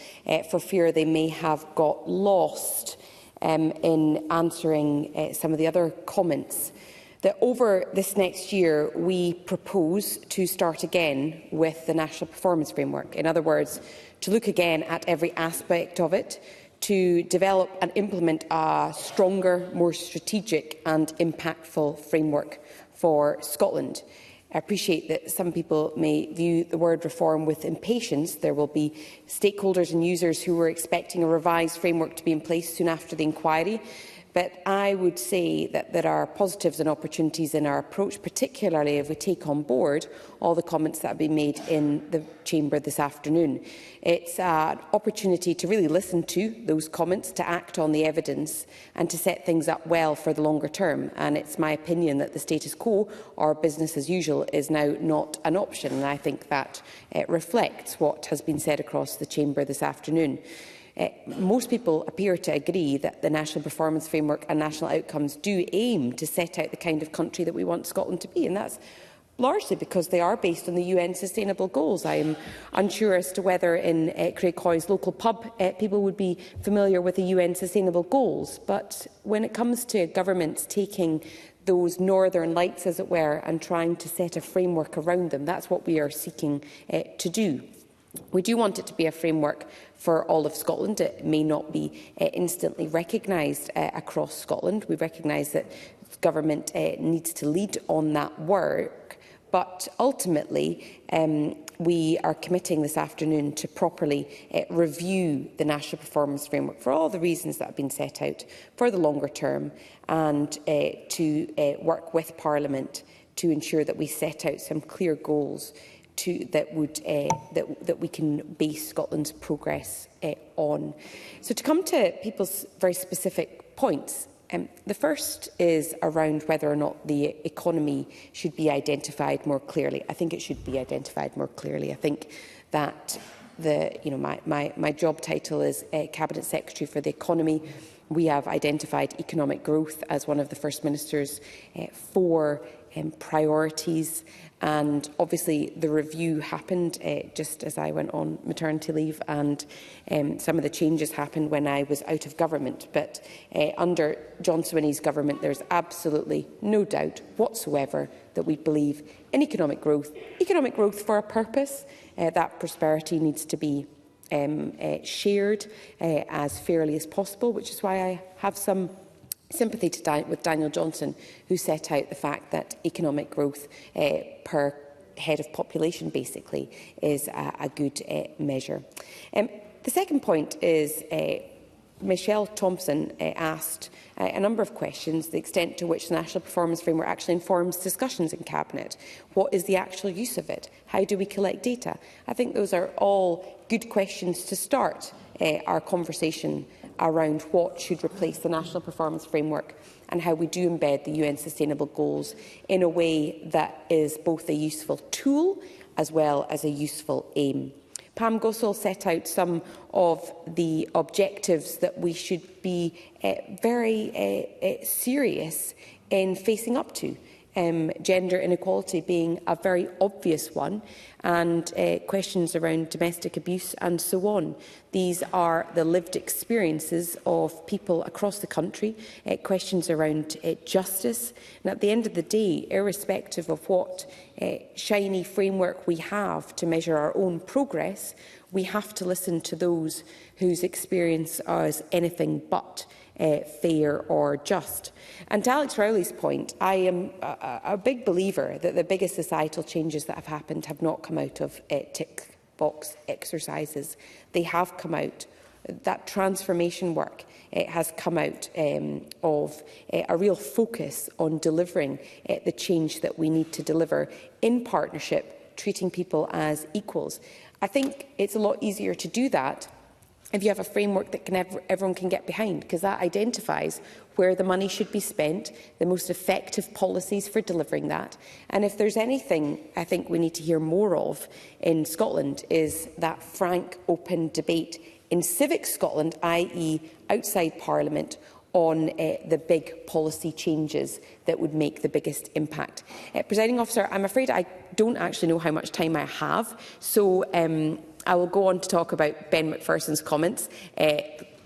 for fear they may have got lost in answering some of the other comments? That over this next year, we propose to start again with the National Performance Framework. In other words, to look again at every aspect of it, to develop and implement a stronger, more strategic and impactful framework for Scotland. I appreciate that some people may view the word reform with impatience. There will be stakeholders and users who were expecting a revised framework to be in place soon after the inquiry. But I would say that there are positives and opportunities in our approach, particularly if we take on board all the comments that have been made in the Chamber this afternoon. It's an opportunity to really listen to those comments, to act on the evidence and to set things up well for the longer term. And it's my opinion that the status quo, or business as usual, is now not an option. And I think that reflects what has been said across the Chamber this afternoon. Most people appear to agree that the National Performance Framework and national outcomes do aim to set out the kind of country that we want Scotland to be, and that's largely because they are based on the UN Sustainable Goals. I am unsure as to whether in Craig Hoy's local pub people would be familiar with the UN Sustainable Goals, but when it comes to governments taking those northern lights, as it were, and trying to set a framework around them, that's what we are seeking to do. We do want it to be a framework for all of Scotland. It may not be instantly recognised across Scotland. We recognise that government needs to lead on that work, but ultimately we are committing this afternoon to properly review the National Performance Framework for all the reasons that have been set out for the longer term, and to work with Parliament to ensure that we set out some clear goals that we can base Scotland's progress on. So to come to people's very specific points, the first is around whether or not the economy should be identified more clearly. I think it should be identified more clearly. I think that my job title is Cabinet Secretary for the Economy. we have identified economic growth as one of the First Minister's 4 priorities. And obviously the review happened just as I went on maternity leave, and some of the changes happened when I was out of government. But under John Swinney's government, there's absolutely no doubt whatsoever that we believe in economic growth for a purpose. That prosperity needs to be shared as fairly as possible, which is why I have some sympathy with Daniel Johnson, who set out the fact that economic growth per head of population basically is a good measure. The second point is Michelle Thompson asked a number of questions, the extent to which the National Performance Framework actually informs discussions in Cabinet. What is the actual use of it? How do we collect data? I think those are all good questions to start our conversation around what should replace the National Performance Framework and how we do embed the UN Sustainable Goals in a way that is both a useful tool as well as a useful aim. Pam Gosal set out some of the objectives that we should be very serious in facing up to. Gender inequality being a very obvious one, and questions around domestic abuse and so on. These are the lived experiences of people across the country, questions around justice. And at the end of the day, irrespective of what shiny framework we have to measure our own progress, we have to listen to those whose experience is anything but fair or just. And to Alex Rowley's point, I am a big believer that the biggest societal changes that have happened have not come out of tick box exercises. They have come out, that transformation work has come out of a real focus on delivering the change that we need to deliver in partnership, treating people as equals. I think it's a lot easier to do that if you have a framework that everyone can get behind, because that identifies where the money should be spent, the most effective policies for delivering that. And if there's anything I think we need to hear more of in Scotland, is that frank, open debate in civic Scotland, i.e. outside Parliament, on the big policy changes that would make the biggest impact. Presiding Officer, I'm afraid I don't actually know how much time I have, so I will go on to talk about Ben Macpherson's comments.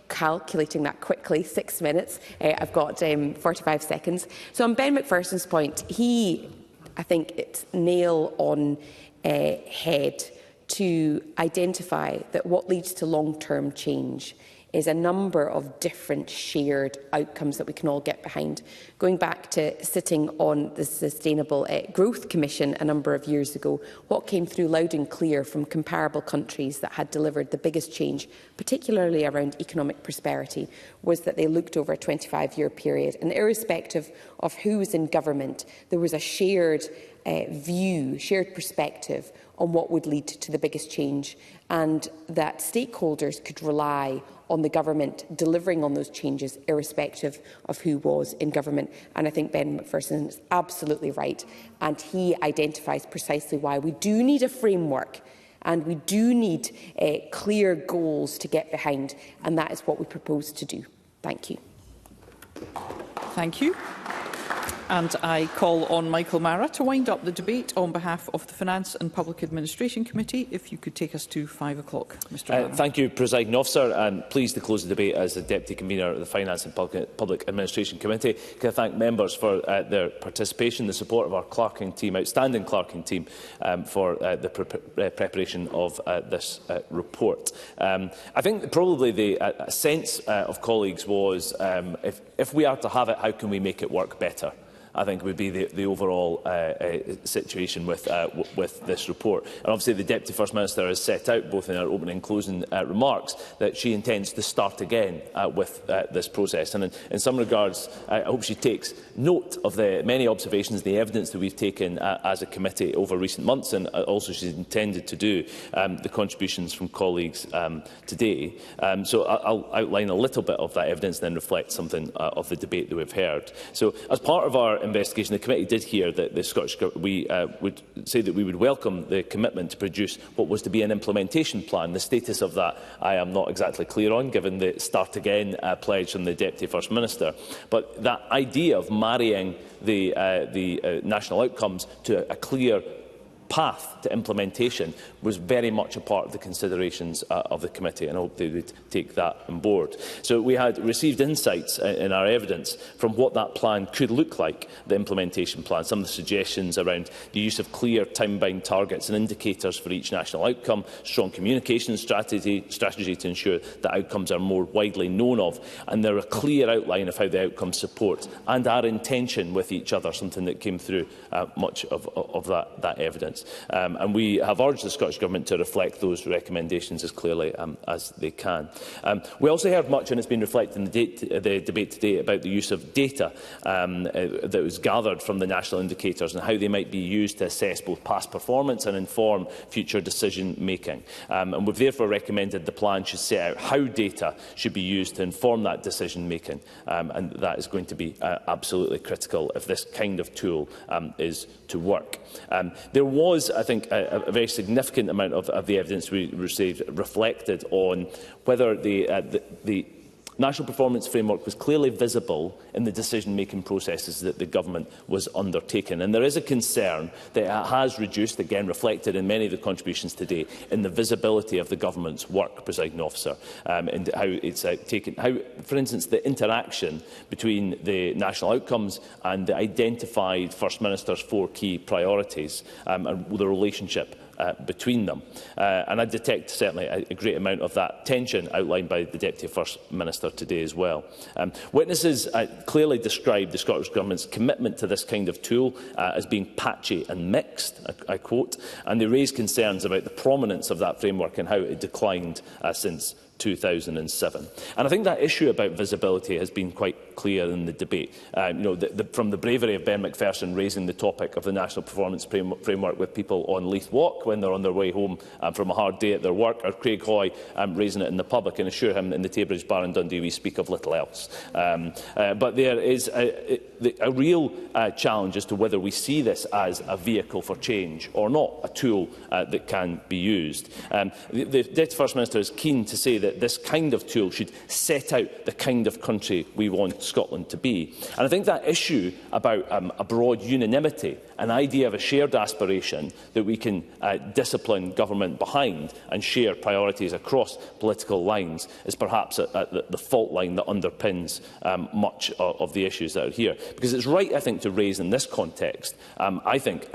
Calculating that quickly, 6 minutes. I've got 45 seconds. So on Ben Macpherson's point, I think it's nail on head to identify that what leads to long-term change is a number of different shared outcomes that we can all get behind. Going back to sitting on the Sustainable Growth Commission a number of years ago, what came through loud and clear from comparable countries that had delivered the biggest change, particularly around economic prosperity, was that they looked over a 25-year period. And irrespective of who was in government, there was a shared view, shared perspective on what would lead to the biggest change, and that stakeholders could rely on the government delivering on those changes irrespective of who was in government. And I think Ben Macpherson is absolutely right, and he identifies precisely why we do need a framework and we do need clear goals to get behind, and that is what we propose to do. Thank you. Thank you. And I call on Michael Mara to wind up the debate on behalf of the Finance and Public Administration Committee. If you could take us to 5 o'clock, Mr. Mara. Thank you, Presiding Officer, and pleased to close the debate as the Deputy Convener of the Finance and Public Administration Committee. Can I thank members for their participation, the support of our clerking team, outstanding clerking team, for the preparation of this report. I think probably the sense of colleagues was, if we are to have it, how can we make it work better? I think would be the overall situation with this report. And obviously the Deputy First Minister has set out, both in her opening and closing remarks, that she intends to start again with this process. And in some regards, I hope she takes note of the many observations, the evidence that we've taken as a committee over recent months, and also she's intended to do the contributions from colleagues today. So I'll outline a little bit of that evidence and then reflect something of the debate that we've heard. So as part of our investigation, the committee did hear that the Scottish we would say that we would welcome the commitment to produce what was to be an implementation plan. The status of that I am not exactly clear on, given the Start Again pledge from the Deputy First Minister. But that idea of marrying the national outcomes to a clear path to implementation was very much a part of the considerations of the committee, and I hope they would take that on board. So we had received insights in our evidence from what that plan could look like, the implementation plan, some of the suggestions around the use of clear time-bound targets and indicators for each national outcome, strong communication strategy to ensure that outcomes are more widely known of, and there are a clear outline of how the outcomes support and are in tension with each other, something that came through much of that evidence. And we have urged the Scottish Government to reflect those recommendations as clearly as they can. We also heard much, and it's been reflected in the debate today, about the use of data that was gathered from the national indicators and how they might be used to assess both past performance and inform future decision-making. And we've therefore recommended the plan should set out how data should be used to inform that decision-making, and that is going to be absolutely critical if this kind of tool is to work. There was, I think, a very significant amount of the evidence we received reflected on whether the National Performance Framework was clearly visible in the decision-making processes that the Government was undertaking. And there is a concern that it has reduced, again reflected in many of the contributions today, in the visibility of the Government's work, Presiding Officer, and how it's taken, how, for instance, the interaction between the national outcomes and the identified First Minister's 4 key priorities and the relationship between them. And I detect certainly a great amount of that tension outlined by the Deputy First Minister today as well. Witnesses clearly described the Scottish Government's commitment to this kind of tool as being patchy and mixed, I quote, and they raised concerns about the prominence of that framework and how it declined since 2007. And I think that issue about visibility has been quite clear in the debate. From the bravery of Ben Macpherson raising the topic of the National Performance Framework with people on Leith Walk when they're on their way home from a hard day at their work, or Craig Hoy raising it in the public, and assure him in the Taybridge Bar in Dundee we speak of little else. But there is a real challenge as to whether we see this as a vehicle for change or not, a tool that can be used. The Deputy First Minister is keen to say that this kind of tool should set out the kind of country we want Scotland to be. And I think that issue about a broad unanimity, an idea of a shared aspiration that we can discipline government behind and share priorities across political lines, is perhaps the fault line that underpins much of the issues that are here. Because it's right, I think, to raise in this context, I think,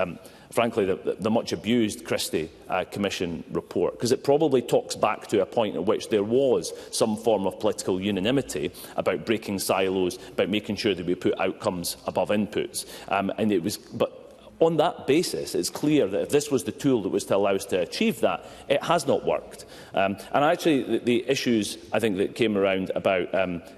frankly, the much-abused Christie Commission report, because it probably talks back to a point at which there was some form of political unanimity about breaking silos, about making sure that we put outcomes above inputs. But on that basis, it's clear that if this was the tool that was to allow us to achieve that, it has not worked. And actually, the issues, I think, that came around about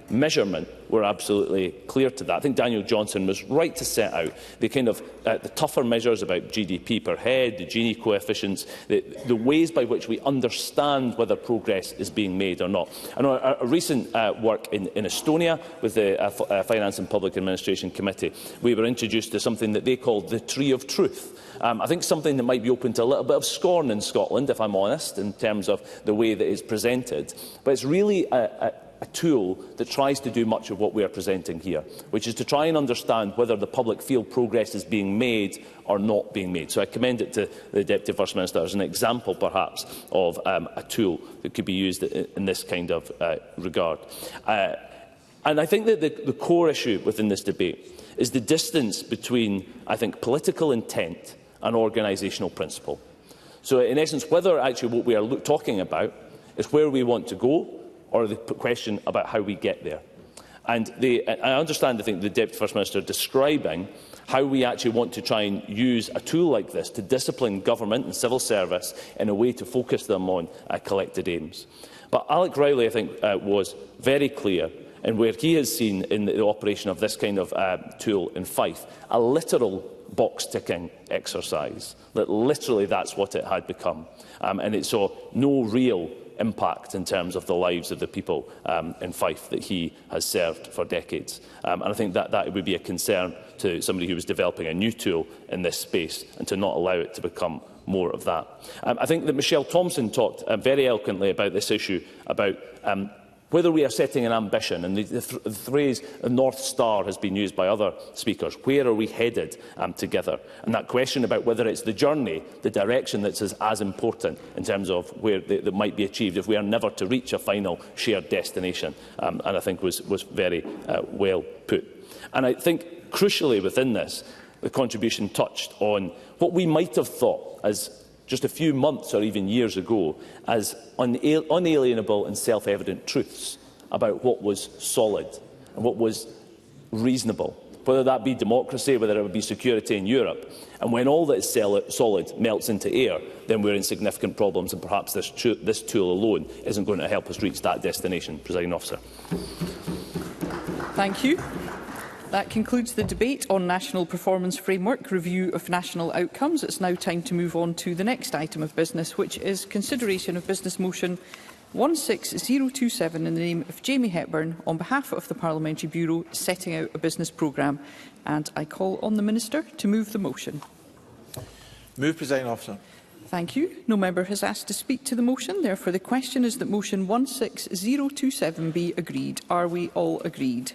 measurement were absolutely clear to that. I think Daniel Johnson was right to set out the kind of the tougher measures about GDP per head, the Gini coefficients, the ways by which we understand whether progress is being made or not. I know a recent work in Estonia with the Finance and Public Administration Committee, we were introduced to something that they called the Tree of Truth. I think something that might be open to a little bit of scorn in Scotland, if I'm honest, in terms of the way that it's presented. But it's really a tool that tries to do much of what we are presenting here, which is to try and understand whether the public feel progress is being made or not being made. So I commend it to the Deputy First Minister as an example, perhaps, of a tool that could be used in this kind of regard. And I think that the core issue within this debate is the distance between, I think, political intent and organisational principle. So, in essence, whether actually what we are talking about is where we want to go, or the question about how we get there. And I understand, I think, the Deputy First Minister describing how we actually want to try and use a tool like this to discipline government and civil service in a way to focus them on collected aims. But Alec Rowley, I think, was very clear in where he has seen in the operation of this kind of tool in Fife a literal box-ticking exercise, that literally that's what it had become. And it saw no real impact in terms of the lives of the people in Fife that he has served for decades. And I think that would be a concern to somebody who was developing a new tool in this space, and to not allow it to become more of that. I think that Michelle Thompson talked very eloquently about this issue, about whether we are setting an ambition, and the phrase North Star has been used by other speakers. Where are we headed together? And that question about whether it's the journey, the direction that's as important in terms of where that might be achieved if we are never to reach a final shared destination, and I think was very well put. And I think crucially within this, the contribution touched on what we might have thought as just a few months or even years ago as unalienable and self-evident truths about what was solid and what was reasonable, whether that be democracy, whether it would be security in Europe. And when all that is solid melts into air, then we're in significant problems, and perhaps this tool alone isn't going to help us reach that destination. Presiding Officer. Thank you. That concludes the debate on National Performance Framework Review of National Outcomes. It's now time to move on to the next item of business, which is consideration of Business Motion 16027 in the name of Jamie Hepburn on behalf of the Parliamentary Bureau setting out a business programme. And I call on the Minister to move the motion. Move, Presiding Officer. Thank you. No member has asked to speak to the motion. Therefore, the question is that motion 16027 be agreed. Are we all agreed?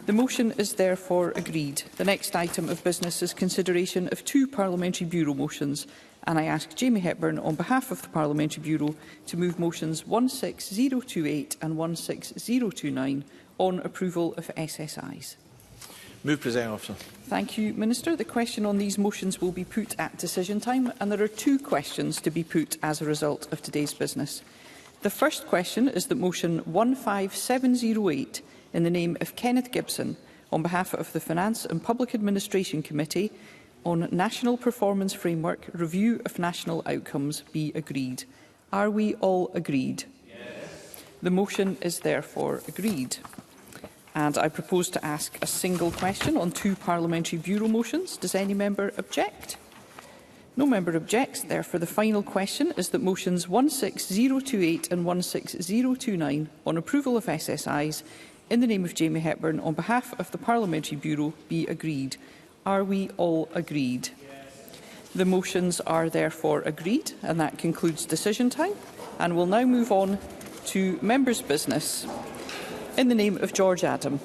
The motion is therefore agreed. The next item of business is consideration of two Parliamentary Bureau motions, and I ask Jamie Hepburn on behalf of the Parliamentary Bureau to move motions 16028 and 16029 on approval of SSIs. Move, Presiding Officer. Thank you, Minister. The question on these motions will be put at decision time, and there are two questions to be put as a result of today's business. The first question is that motion 15708 in the name of Kenneth Gibson, on behalf of the Finance and Public Administration Committee on National Performance Framework Review of National Outcomes be agreed. Are we all agreed? Yes. The motion is therefore agreed. And I propose to ask a single question on two Parliamentary Bureau motions. Does any member object? No member objects. Therefore, the final question is that motions 16028 and 16029 on approval of SSIs in the name of Jamie Hepburn on behalf of the Parliamentary Bureau be agreed. Are we all agreed? Yes. The motions are therefore agreed, and that concludes decision time. And we'll now move on to members' business in the name of George Adam.